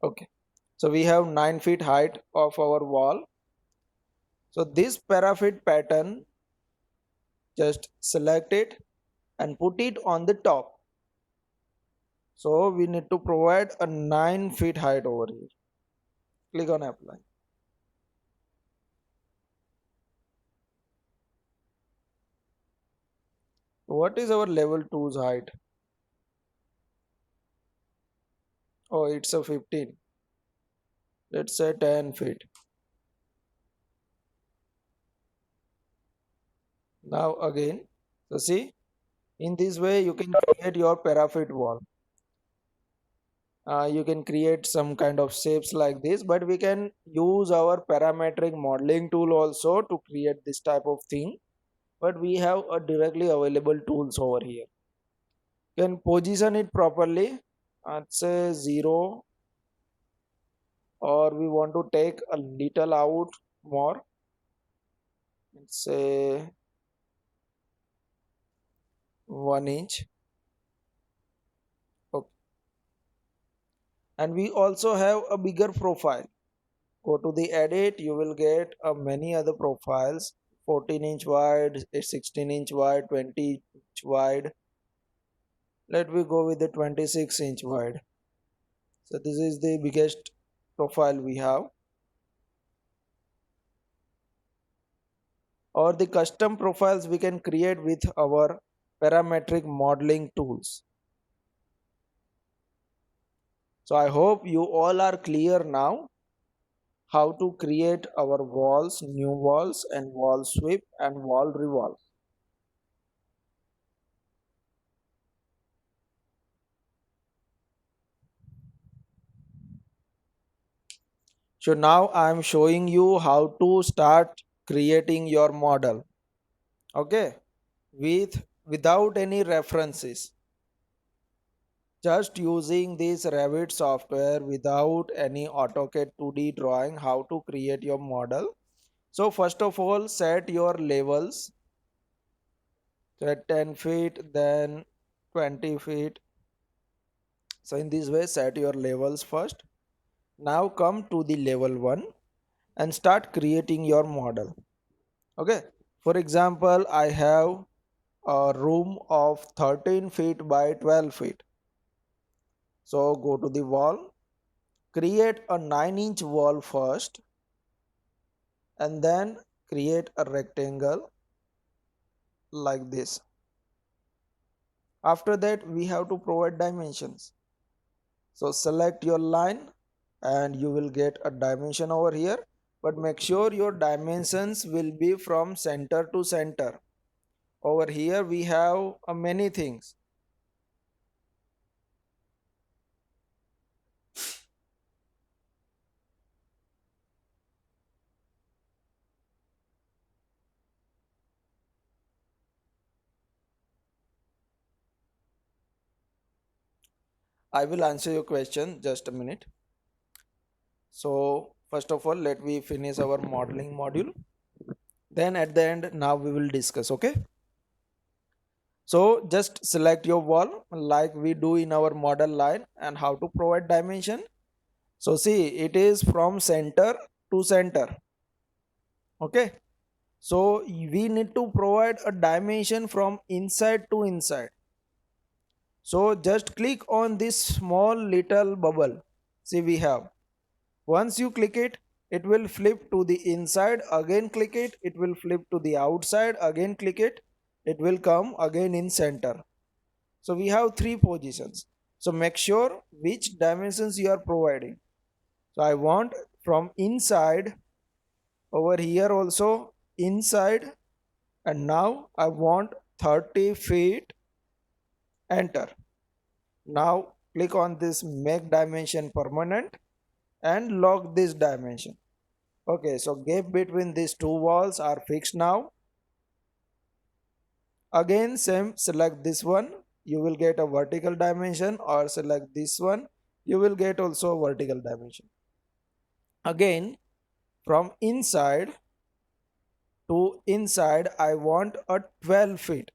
Okay, so we have 9 feet height of our wall. So this parapet pattern, just select it and put it on the top. So we need to provide a 9 feet height over here. Click on apply. What is our level 2's height? Oh, it's a 15. Let's say 10 feet. Now again, so see, in this way you can create your parapet wall. You can create some kind of shapes like this, but we can use our parametric modeling tool also to create this type of thing. But we have a directly available tools over here. You can position it properly at say 0, or we want to take a little out more. Let's say 1 inch. Okay. And we also have a bigger profile. Go to the edit, you will get many other profiles, 14-inch wide, 16-inch wide, 20-inch wide. Let me go with the 26-inch wide. So this is the biggest profile we have. Or the custom profiles we can create with our parametric modeling tools. So I hope you all are clear now how to create our walls, new walls, and wall sweep and wall revolve. So now I am showing you how to start creating your model. Okay, without any references, just using this Revit software without any AutoCAD 2D drawing, how to create your model. So first of all, set your levels. Set 10 feet, then 20 feet. So in this way, set your levels first. Now come to the level 1 and start creating your model. Okay, for example, I have a room of 13 feet by 12 feet. So go to the wall, create a 9-inch wall first, and then create a rectangle like this. After that, we have to provide dimensions. So select your line and you will get a dimension over here, but make sure your dimensions will be from center to center. Over here we have many things. I will answer your question, just a minute. So first of all, let me finish our modeling module, then at the end now we will discuss. Okay, so just select your wall like we do in our model line, and how to provide dimension. So see, it is from center to center. Okay, so we need to provide a dimension from inside to inside. So just click on this small little bubble. See, we have, once you click it, it will flip to the inside. Again click it, it will flip to the outside. Again click it, it will come again in center. So we have three positions. So make sure which dimensions you are providing. So I want from inside, over here also inside, and now I want 30 feet. Enter. Now click on this make dimension permanent and lock this dimension. Okay, so gap between these two walls are fixed now. Again same, select this one, you will get a vertical dimension, or select this one, you will get also a vertical dimension. Again, from inside to inside I want a 12 feet.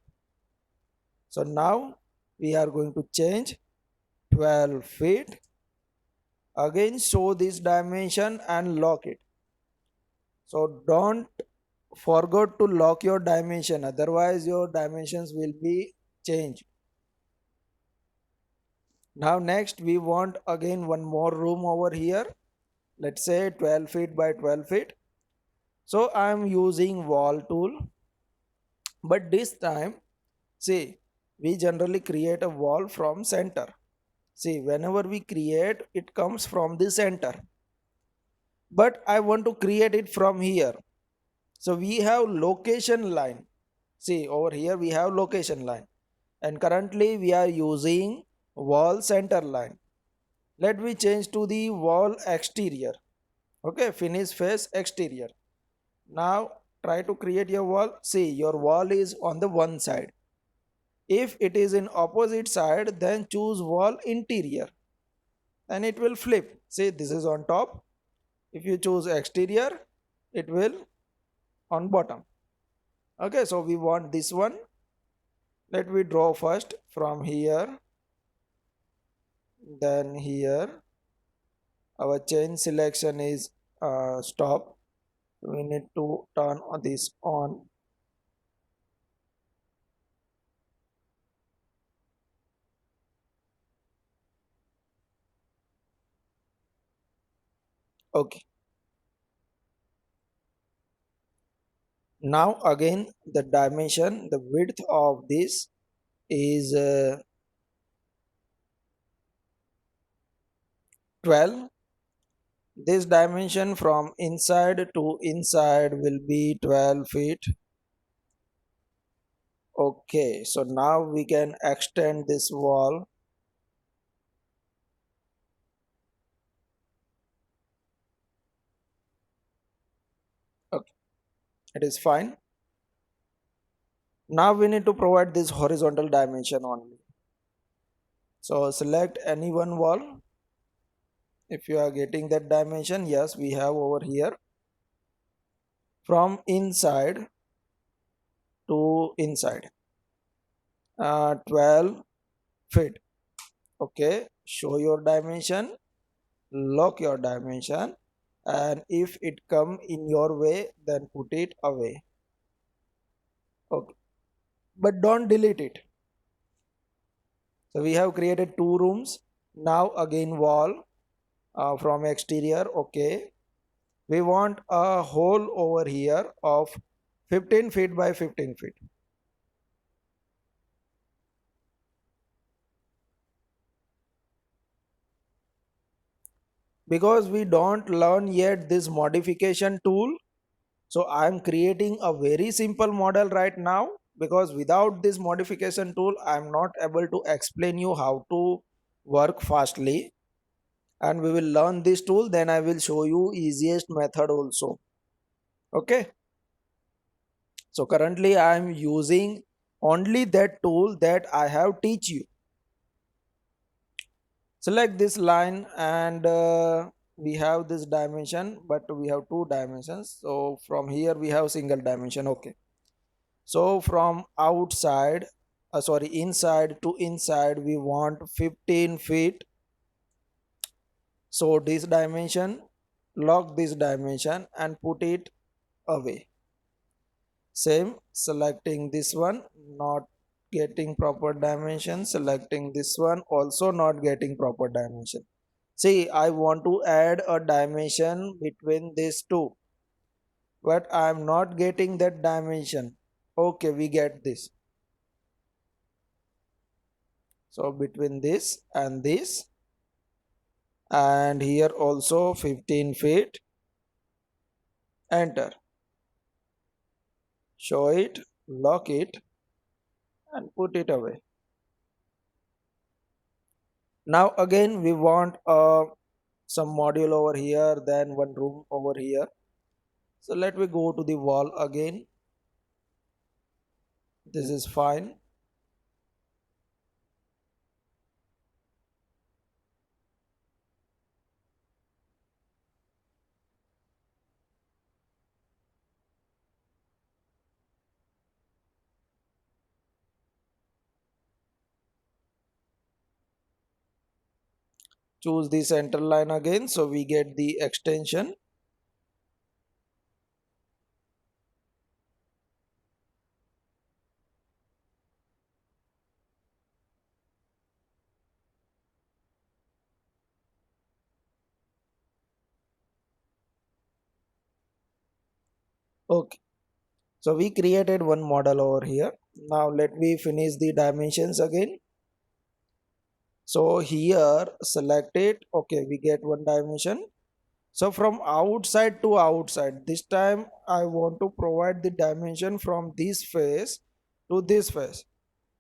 So now we are going to change 12 feet. Again show this dimension and lock it. So don't forget to lock your dimension, otherwise your dimensions will be changed. Now next we want again one more room over here. Let's say 12 feet by 12 feet. So I am using wall tool, but this time see, we generally create a wall from center. See, whenever we create, it comes from the center, but I want to create it from here. So we have location line. See, over here we have location line, and currently we are using wall center line. Let me change to the wall exterior. Okay, finish face exterior. Now try to create your wall. See, your wall is on the one side. If it is in opposite side, then choose wall interior and it will flip. See, this is on top. If you choose exterior, it will on bottom. Okay, so we want this one. Let me draw first from here, then here. Our chain selection is stop. We need to turn on this on. Okay, now again the dimension, the width of this is 12. This dimension from inside to inside will be 12 feet. Okay, so now we can extend this wall. Okay, it is fine. Now we need to provide this horizontal dimension only. So select any one wall. If you are getting that dimension, yes, we have over here from inside to inside 12 feet. Okay, show your dimension, lock your dimension, and if it come in your way, then put it away. Okay, but don't delete it. So we have created two rooms. Now again wall from exterior. Okay, we want a hole over here of 15 feet by 15 feet. because we don't learn yet this modification tool. So I'm creating a very simple model right now, because without this modification tool I'm not able to explain you how to work fastly. And we will learn this tool, then I will show you easiest method also. Okay, so currently I'm using only that tool that I have teach you. Select this line, and we have this dimension, but we have two dimensions. So from here we have single dimension. Okay, so from outside, sorry, inside to inside we want 15 feet. So this dimension, lock this dimension and put it away. Same, selecting this one, not getting proper dimension, selecting this one, also not getting proper dimension. See, I want to add a dimension between these two, but I am not getting that dimension. Okay, we get this. So between this and this, and here also 15 feet, enter, show it, lock it, and put it away. Now again we want some module over here, then one room over here. So let me go to the wall again. This is fine. Choose the center line again, so we get the extension. Okay, so we created one model over here. Now let me finish the dimensions again. So here select it. Okay, we get one dimension. So from outside to outside, this time I want to provide the dimension from this face to this face.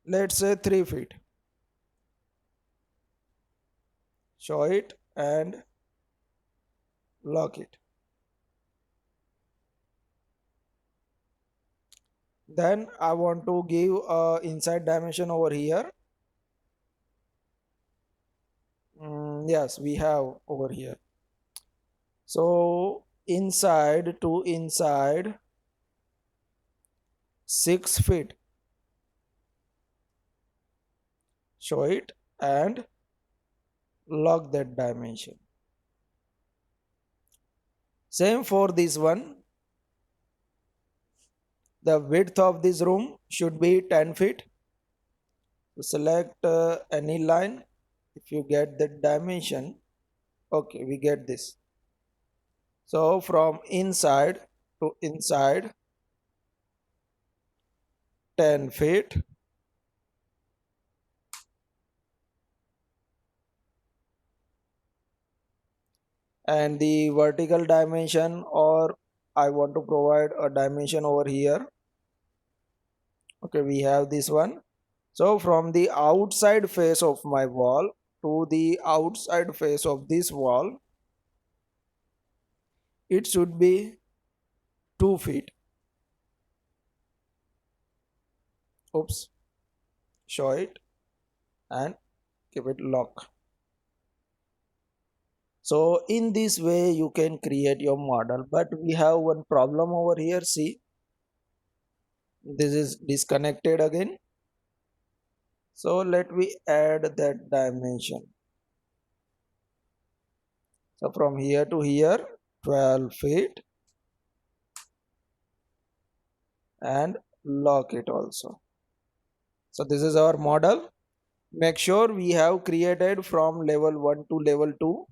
Let's say 3 feet. Show it and lock it. Then I want to give a inside dimension over here. Yes, we have over here. So inside to inside 6 feet. Show it and lock that dimension. Same for this one. The width of this room should be 10 feet. So select any line. If you get the dimension, okay, we get this. So from inside to inside 10 feet, and the vertical dimension, or I want to provide a dimension over here. Okay, we have this one. So from the outside face of my wall to the outside face of this wall, it should be 2 feet. Oops, show it and keep it lock. So in this way you can create your model, but we have one problem over here. See, this is disconnected again. So let me add that dimension. So from here to here 12 feet, and lock it also. So this is our model. Make sure we have created from level 1 to level 2.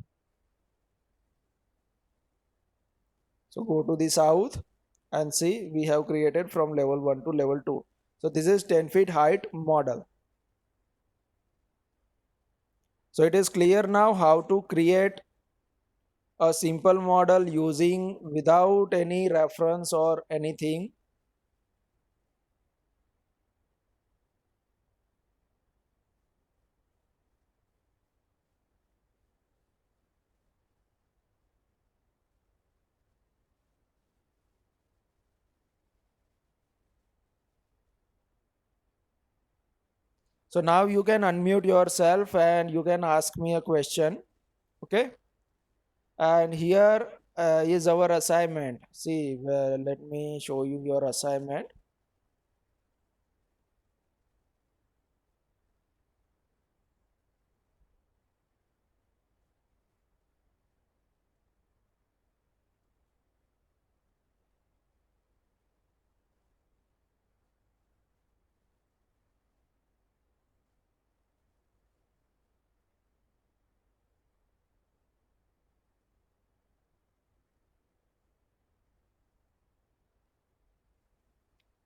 So go to the south and see, we have created from level 1 to level 2. So this is 10 feet height model. So it is clear now how to create a simple model using without any reference or anything. So now you can unmute yourself and you can ask me a question. Okay. And here is our assignment. See, let me show you your assignment.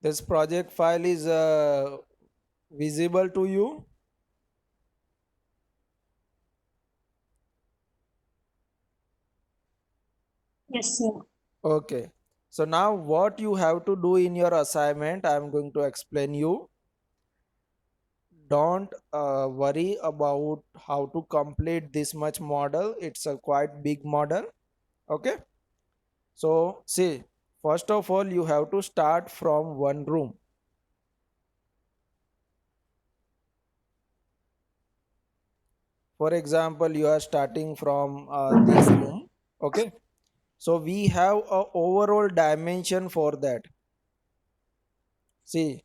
This project file is visible to you. Yes, sir. Okay. So now what you have to do in your assignment, I am going to explain you. Don't worry about how to complete this much model. It's a quite big model. Okay. So see, first of all, you have to start from one room. For example, you are starting from this room. Okay. So we have a overall dimension for that. See,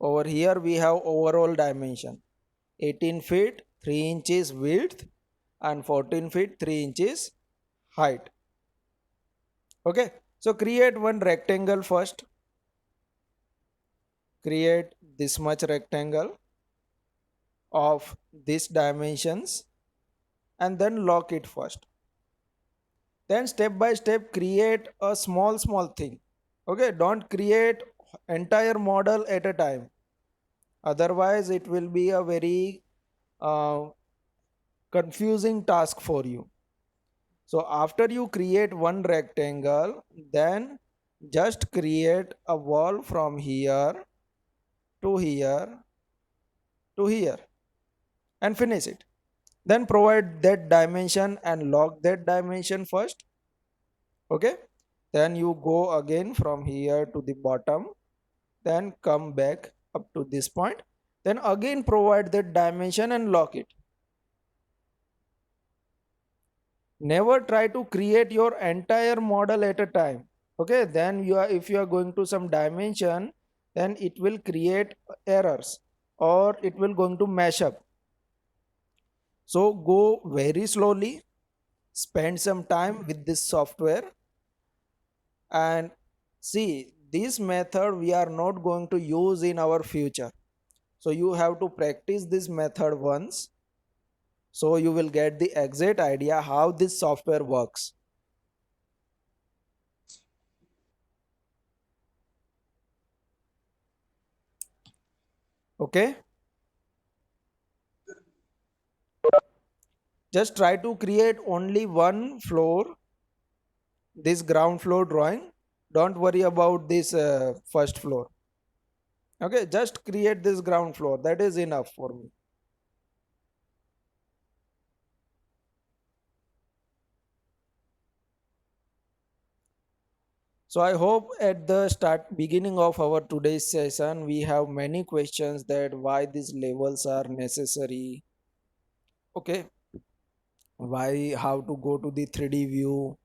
over here we have overall dimension 18 feet 3 inches width and 14 feet 3 inches height. Okay. So create one rectangle first. Create this much rectangle of these dimensions and then lock it first. Then step by step create a small thing. Okay, don't create entire model at a time, otherwise it will be a very uh, confusing task for you. So after you create one rectangle, then just create a wall from here to here to here and finish it. Then provide that dimension and lock that dimension first. Okay, then you go again from here to the bottom, then come back up to this point, then again provide that dimension and lock it. Never try to create your entire model at a time. Okay, then you are, if you are going to some dimension, then it will create errors or it will going to mash up. So go very slowly, spend some time with this software, and see, this method we are not going to use in our future. So you have to practice this method once, so you will get the exact idea how this software works. Okay, just try to create only one floor, this ground floor drawing. Don't worry about this first floor. Okay, just create this ground floor, that is enough for me. So I hope at the start beginning of our today's session we have many questions that why these levels are necessary. Okay, why, how to go to the 3D view,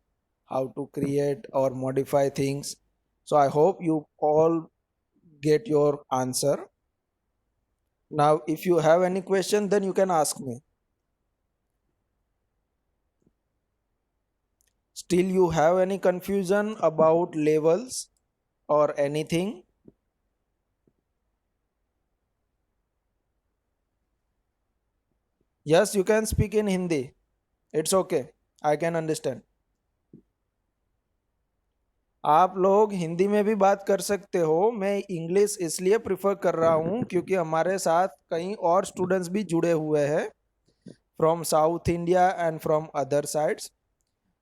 how to create or modify things. So I hope you all get your answer. Now if you have any question, then you can ask me. Still you have any confusion about levels or anything? Yes, you can speak in Hindi. It's okay, I can understand. आप लोग हिंदी में भी बात कर सकते हो, मैं English इसलिए प्रिफर कर रहा हूँ क्योंकि हमारे साथ कई और स्टूडेंट्स भी जुड़े हुए हैं from South India and from other sides.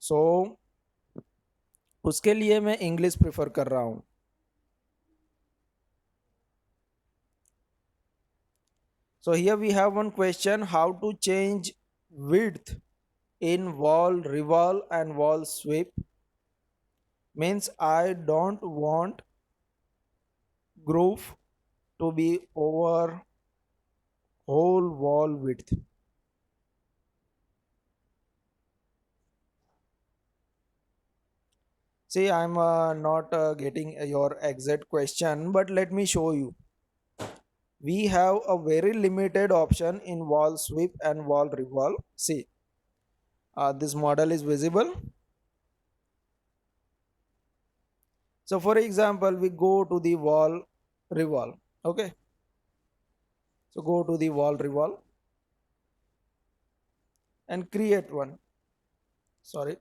So उसके लिए मैं इंग्लिश प्रेफर कर रहा हूँ. So here we have one question: how to change width in wall revolve and wall sweep. Means I don't want groove to be over whole wall width. See, I'm not getting your exact question, but let me show you. We have a very limited option in wall sweep and wall revolve. See, this model is visible. So for example, we go to the wall revolve. Okay. So go to the wall revolve and create one. Sorry.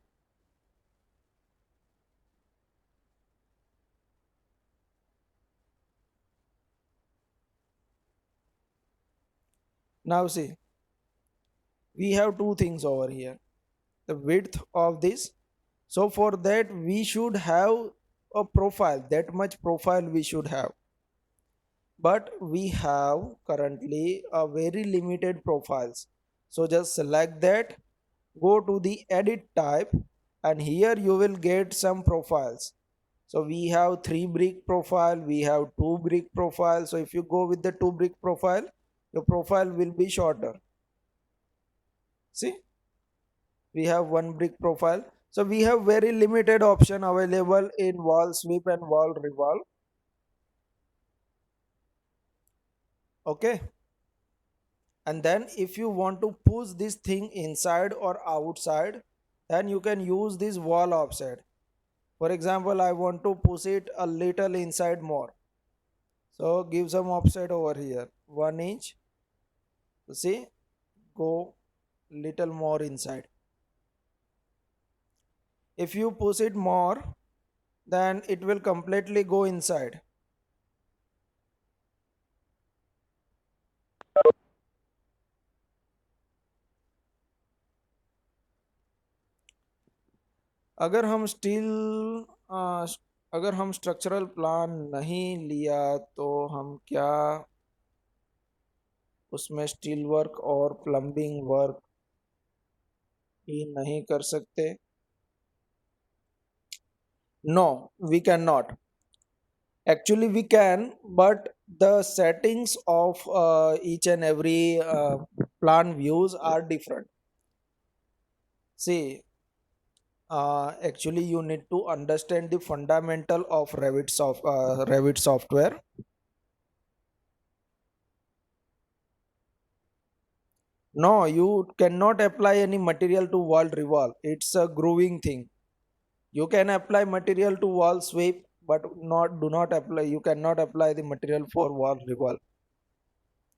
Now see, we have two things over here. The width of this. So for that we should have a profile. That much profile we should have. But we have currently a very limited profiles. So just select that, go to the edit type, and here you will get some profiles. So we have 3 brick profile, we have 2 brick profile. So if you go with the 2 brick profile, your profile will be shorter. See, we have 1 brick profile. So we have very limited option available in wall sweep and wall revolve. Okay. And then if you want to push this thing inside or outside, then you can use this wall offset. For example, I want to push it a little inside more. So give some offset over here. 1 inch. See, go little more inside. If you push it more, then it will completely go inside. अगर हम steel अगर हम structural plan नहीं लिया तो हम क्या उसमें स्टील वर्क और प्लम्बिंग वर्क ही नहीं कर सकते? No, we cannot. Actually we can, but the settings of each and every plan views are different. See, actually you need to understand the fundamental of Revit software. No, you cannot apply any material to wall revolve. It's a grooving thing. You can apply material to wall sweep, but not do not apply. You cannot apply the material for wall revolve.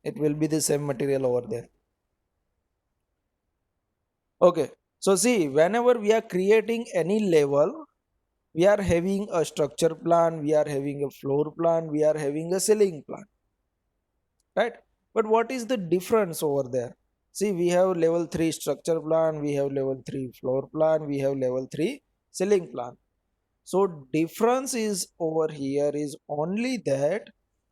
It will be the same material over there. Okay. So see, whenever we are creating any level, we are having a structure plan, we are having a floor plan, we are having a ceiling plan, right? But what is the difference over there? See, we have level 3 structure plan, we have level 3 floor plan, we have level 3 ceiling plan. So difference is over here is only that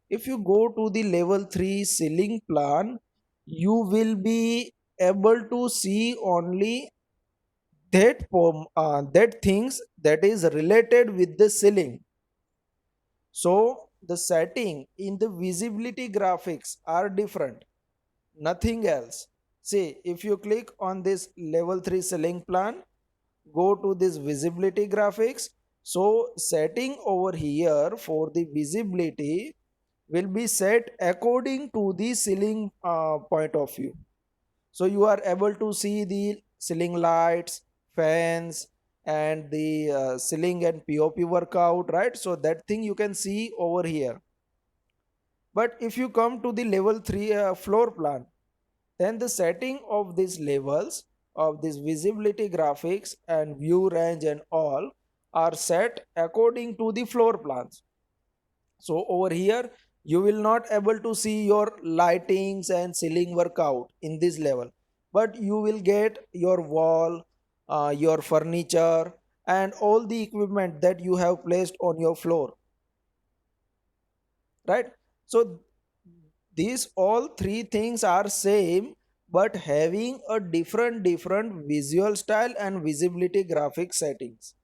if you go to the level 3 ceiling plan, you will be able to see only that things that is related with the ceiling. So the setting in the visibility graphics are different, nothing else. See, if you click on this level 3 ceiling plan, go to this visibility graphics. So setting over here for the visibility will be set according to the ceiling point of view. So you are able to see the ceiling lights, fans, and the ceiling and pop workout, right? So that thing you can see over here. But if you come to the level 3 floor plan, then the setting of these levels of this visibility graphics and view range and all are set according to the floor plans. So over here you will not able to see your lightings and ceiling workout in this level, but you will get your wall, your furniture, and all the equipment that you have placed on your floor, right? So these all three things are same, but having a different visual style and visibility graphic settings,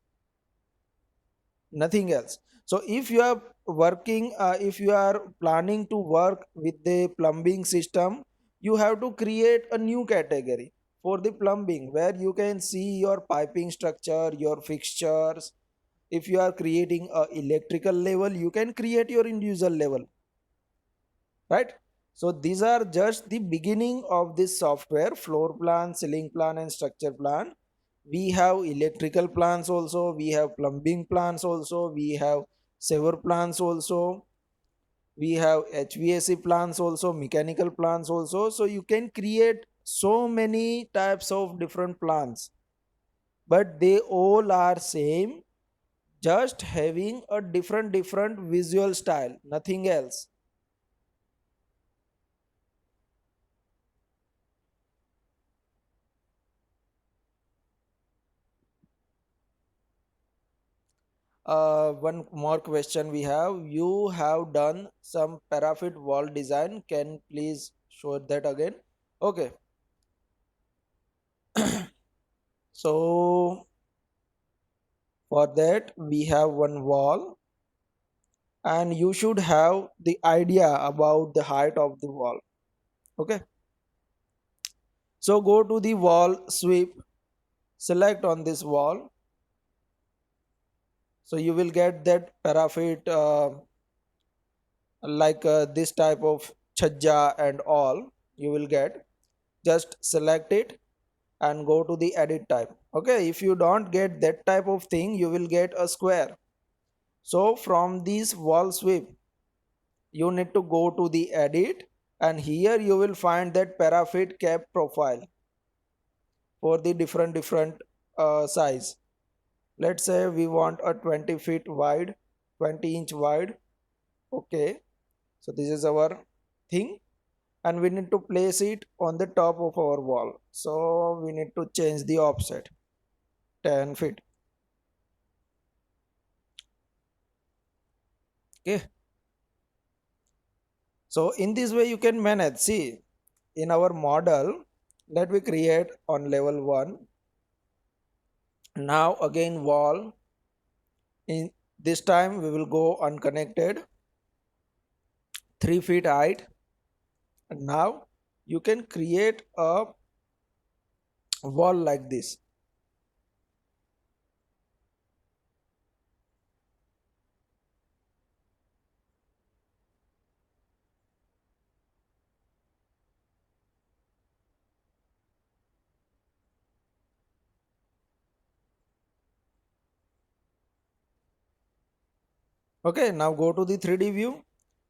nothing else. So if you are working, if you are planning to work with the plumbing system, you have to create a new category for the plumbing, where you can see your piping structure, your fixtures. If you are creating a electrical level, you can create your individual level, right? So these are just the beginning of this software: floor plan, ceiling plan, and structure plan. We have electrical plans also, we have plumbing plans also, we have sewer plans also, we have HVAC plans also, mechanical plans also. So you can create so many types of different plans, but they all are same, just having a different visual style, nothing else. One more question we have: you have done some paraffin wall design, can please show that again? Okay. So for that we have one wall, and you should have the idea about the height of the wall. Okay, so go to the wall sweep, select on this wall. So you will get that paraffin, like this type of chajja and all you will get. Just select it and go to the edit type. Okay, if you don't get that type of thing, you will get a square. So from this wall sweep, you need to go to the edit, and here you will find that paraffin cap profile for the different size. Let's say we want a 20 feet wide, 20-inch wide. Okay, so this is our thing, and we need to place it on the top of our wall. So we need to change the offset 10 feet. Okay, so in this way you can manage. See, in our model that we create on level 1, now again wall, in this time we will go unconnected, 3 feet height. And now you can create a wall like this. Okay, now go to the 3D view.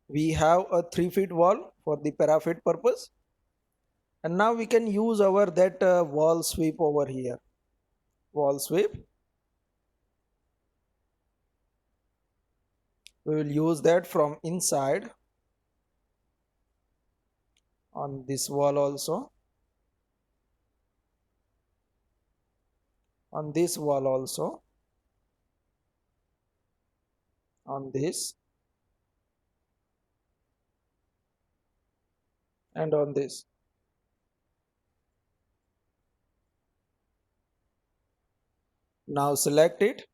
We have a 3 feet wall for the paraffin purpose, and now we can use our that wall sweep over here. Wall sweep, we will use that from inside on this wall also, on this wall also, on this, and on this. Now select it,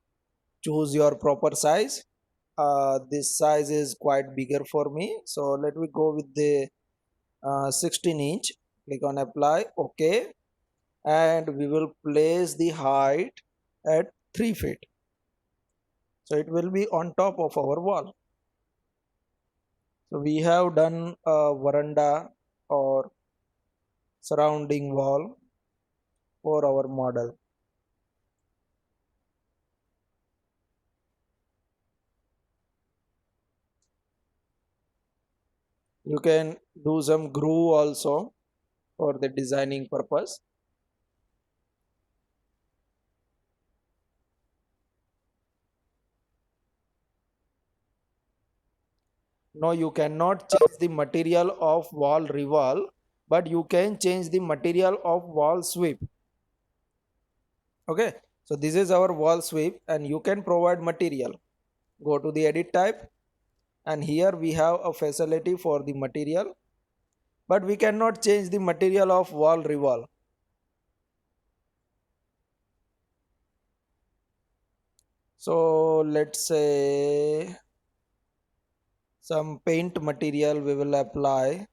choose your proper size. This size is quite bigger for me, so let me go with the 16 inch. Click on apply. Okay, and we will place the height at 3 feet, so it will be on top of our wall. So we have done a veranda or surrounding wall for our model. You can do some groove also for the designing purpose. No, you cannot change the material of wall revolve, but you can change the material of wall sweep. Okay, so this is our wall sweep, and you can provide material. Go to the edit type, and here we have a facility for the material, but we cannot change the material of wall revolve. So let's say some paint material we will apply.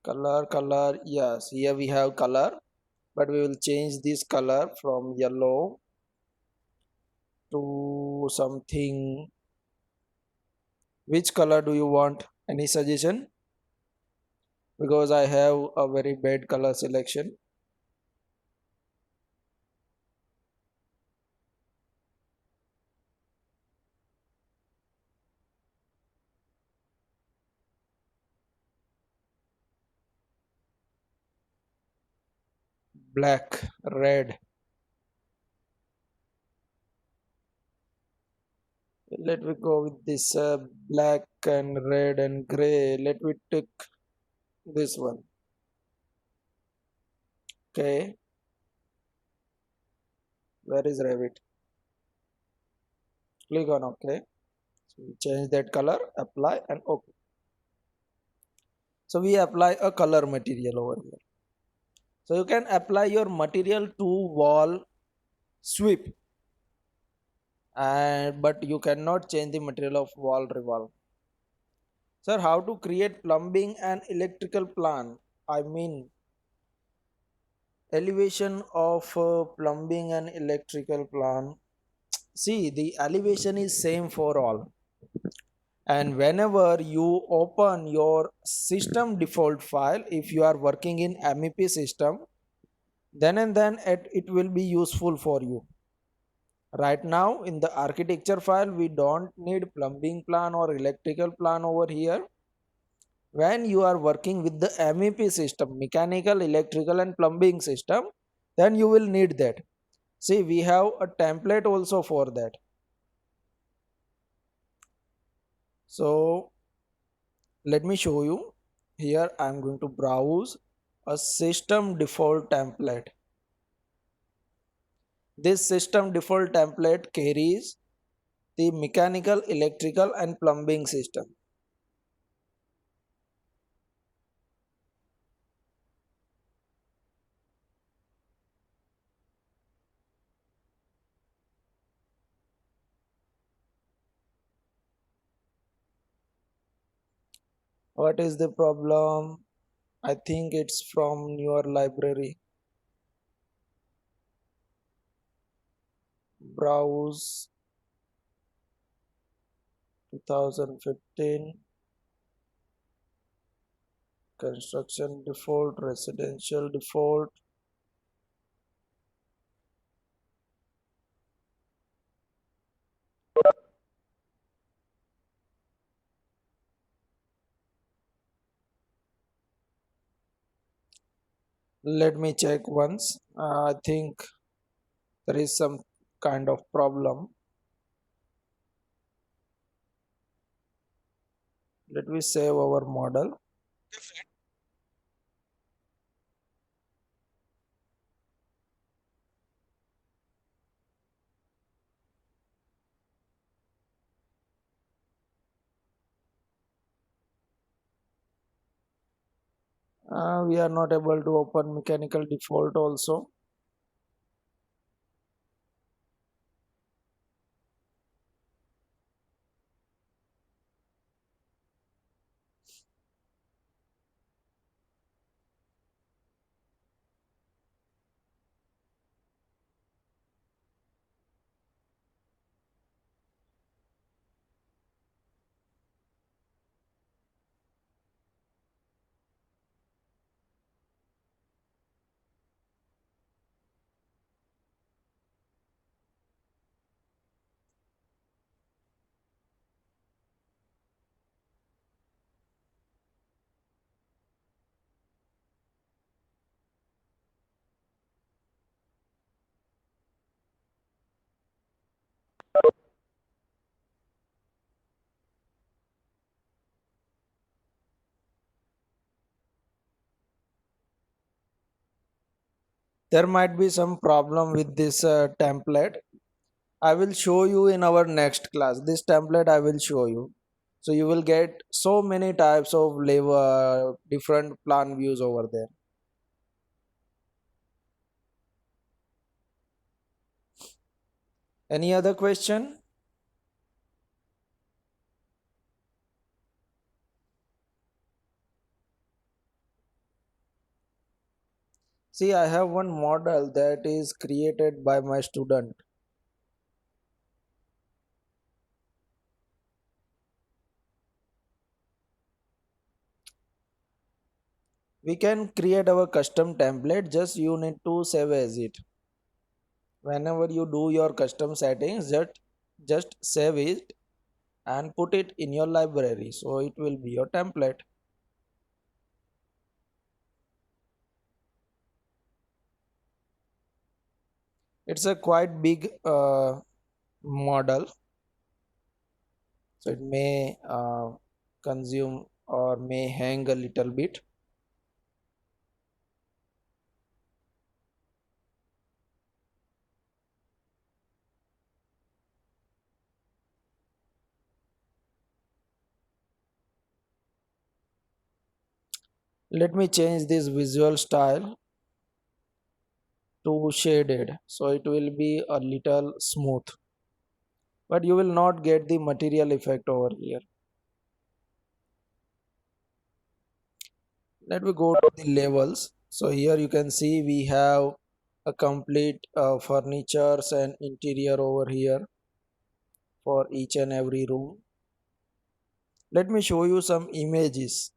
Color, yes, here we have color, but we will change this color from yellow to something. Which color do you want? Any suggestion? Because I have a very bad color selection. Black, red. Let me go with this black and red and gray. Let me take this one. Okay, where is rabbit? Click on OK. So we change that color, apply, and OK. So we apply a color material over here. So you can apply your material to wall sweep, and but you cannot change the material of wall revolve. Sir, how to create plumbing and electrical plan? I mean elevation of plumbing and electrical plan. See, the elevation is same for all, and whenever you open your system default file, if you are working in MEP system, then and then it will be useful for you. Right now in the architecture file we don't need plumbing plan or electrical plan over here. When you are working with the MEP system, mechanical, electrical and plumbing system, then you will need that. See, we have a template also for that. So let me show you. Here I am going to browse a system default template. This system default template carries the mechanical, electrical and plumbing system. What is the problem? I think it's from your library. Browse 2015 construction default, residential default. Let me check once. I think there is some kind of problem. Let me save our model. We are not able to open mechanical default also. There might be some problem with this template. I will show you in our next class. This template I will show you. So you will get so many types of level, different plan views over there. Any other question? See, I have one model that is created by my student. We can create our custom template, just you need to save as it. Whenever you do your custom settings, just save it and put it in your library, so it will be your template. It's a quite big model, so it may consume or may hang a little bit. Let me change this visual style to shaded, so it will be a little smooth, but you will not get the material effect over here. Let me go to the levels. So here you can see we have a complete furnitures and interior over here for each and every room. Let me show you some images.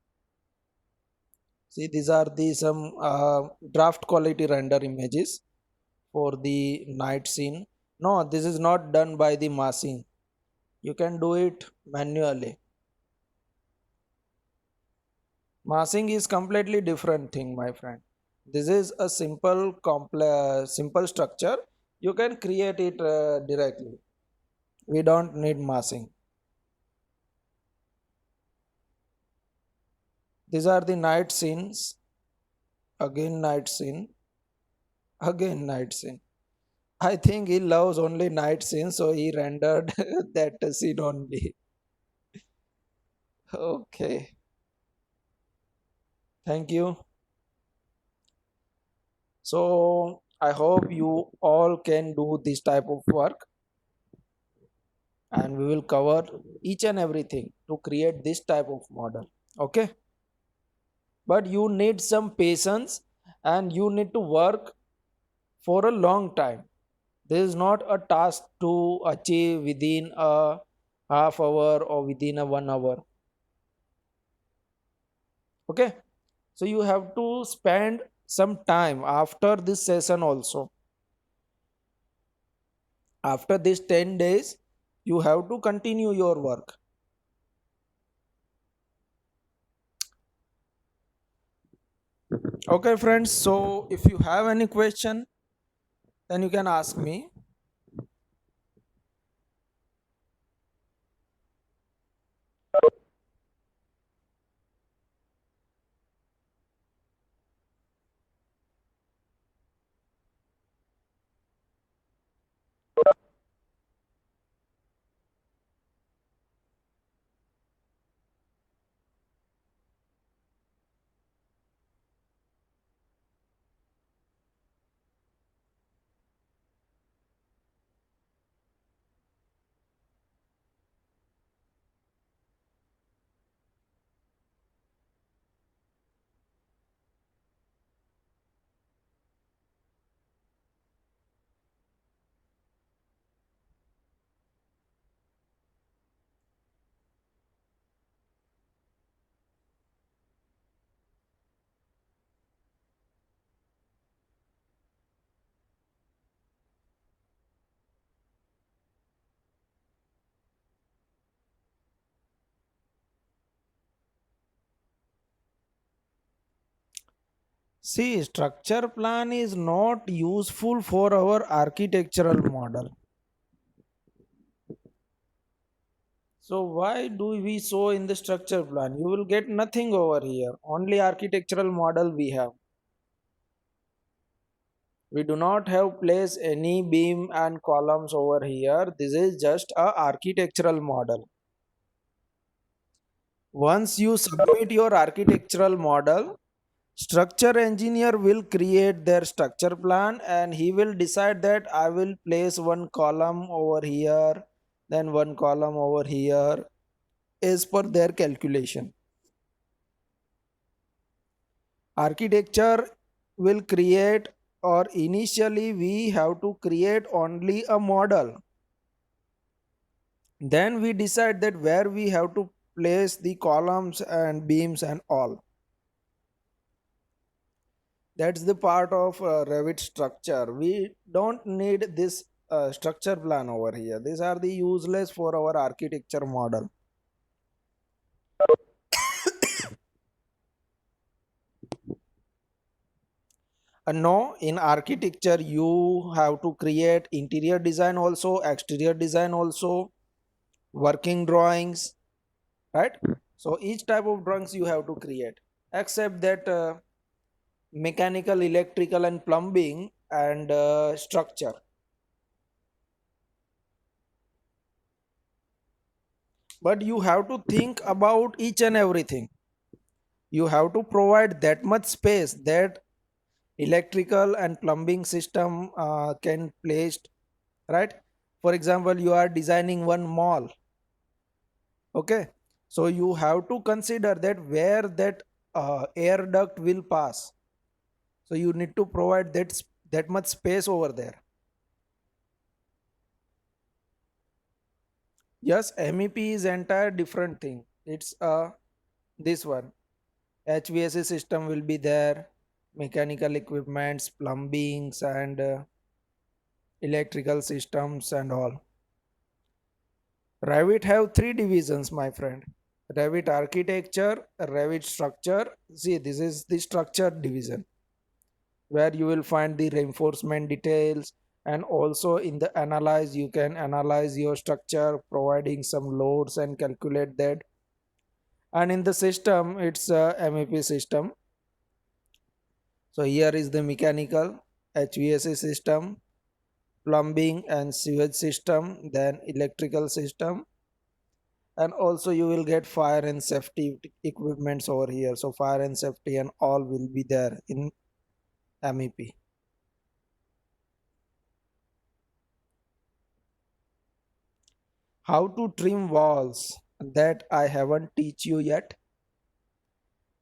See, these are the some draft quality render images for the night scene. No, this is not done by the massing. You can do it manually. Massing is completely different thing, my friend. This is a simple complex simple structure. You can create it directly. We don't need massing. These are the night scenes. Again night scene. Again night scene. I think he loves only night scenes, so he rendered that scene only. Okay. Thank you. So I hope you all can do this type of work, and we will cover each and everything to create this type of model. Okay. But you need some patience and you need to work for a long time. This is not a task to achieve within a half hour or within a 1 hour. Okay. So you have to spend some time after this session also. After this 10 days, you have to continue your work. Okay, friends. So if you have any question, then you can ask me. See, structure plan is not useful for our architectural model. So why do we show in the structure plan? You will get nothing over here. Only architectural model we have. We do not have place any beam and columns over here. This is just a architectural model. Once you submit your architectural model, structure engineer will create their structure plan and he will decide that I will place one column over here, then one column over here as per their calculation. Architecture will create, or initially we have to create only a model. Then we decide that where we have to place the columns and beams and all. That's the part of Revit structure. We don't need this structure plan over here. These are the useless for our architecture model. No, in architecture you have to create interior design also, exterior design also, working drawings, right? So each type of drawings you have to create, except that mechanical, electrical, and plumbing and structure. But you have to think about each and everything. You have to provide that much space that electrical and plumbing system can placed, right? For example, you are designing one mall, okay? So you have to consider that where that air duct will pass. So you need to provide that much space over there. Yes, MEP is entire different thing. It's this one. HVAC system will be there, mechanical equipments, plumbings, and electrical systems and all. Revit have three divisions, my friend. Revit architecture, Revit structure. See, this is the structure division where you will find the reinforcement details, and also in the analyze you can analyze your structure providing some loads and calculate that. And in the system it's a MEP system. So here is the mechanical, HVAC system, plumbing and sewage system, then electrical system, and also you will get fire and safety equipments over here. So fire and safety and all will be there in MEP. How to trim walls, that I haven't teach you yet.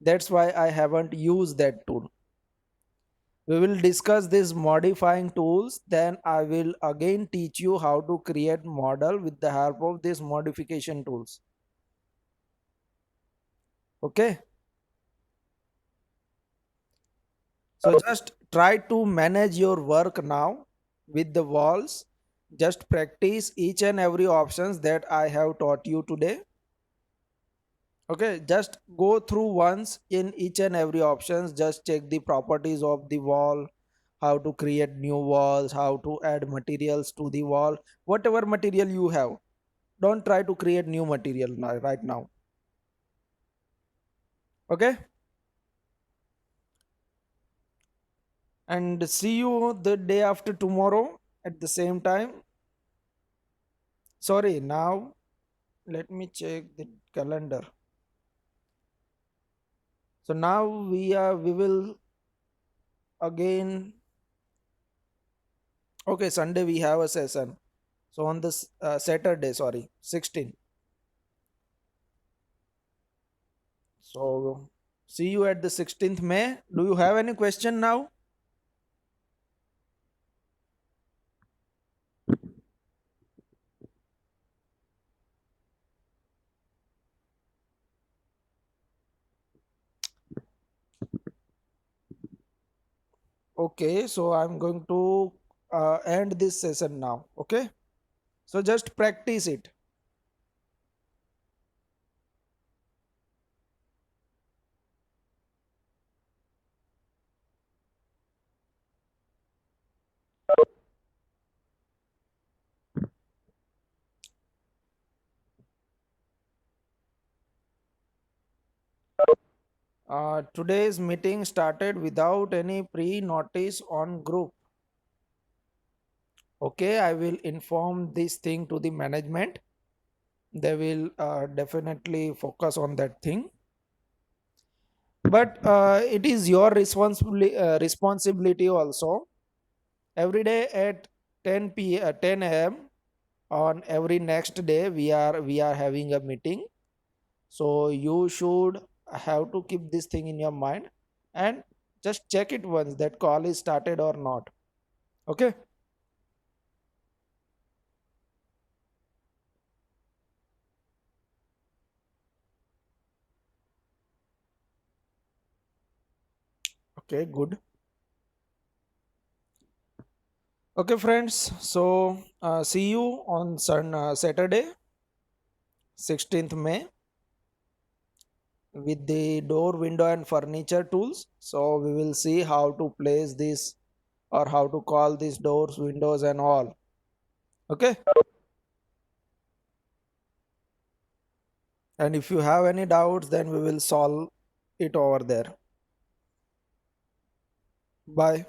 That's why I haven't used that tool. We will discuss these modifying tools, then I will again teach you how to create model with the help of these modification tools. Okay, so just try to manage your work now with the walls. Just practice each and every options that I have taught you today. Okay, just go through once in each and every options. Just check the properties of the wall, how to create new walls, how to add materials to the wall, whatever material you have. Don't try to create new material right now. Okay, and see you the day after tomorrow at the same time. Sorry, now let me check the calendar. So now we will again. Okay, Sunday we have a session. So on this Saturday, sorry, 16. So see you at the 16th May. Do you have any question now? Okay, so I'm going to end this session now. Okay, so just practice it. Today's meeting started without any pre notice on group. Okay, I will inform this thing to the management. They will definitely focus on that thing. But it is your responsibility also. Every day at 10 a.m. on every next day, we are having a meeting. So you should have to keep this thing in your mind and just check it once that call is started or not. Okay. Okay, good. Okay, friends. So see you on Saturday, 16th May, with the door, window, and furniture tools. So we will see how to place this or how to call these doors, windows, and all. Okay. And if you have any doubts, then we will solve it over there. Bye.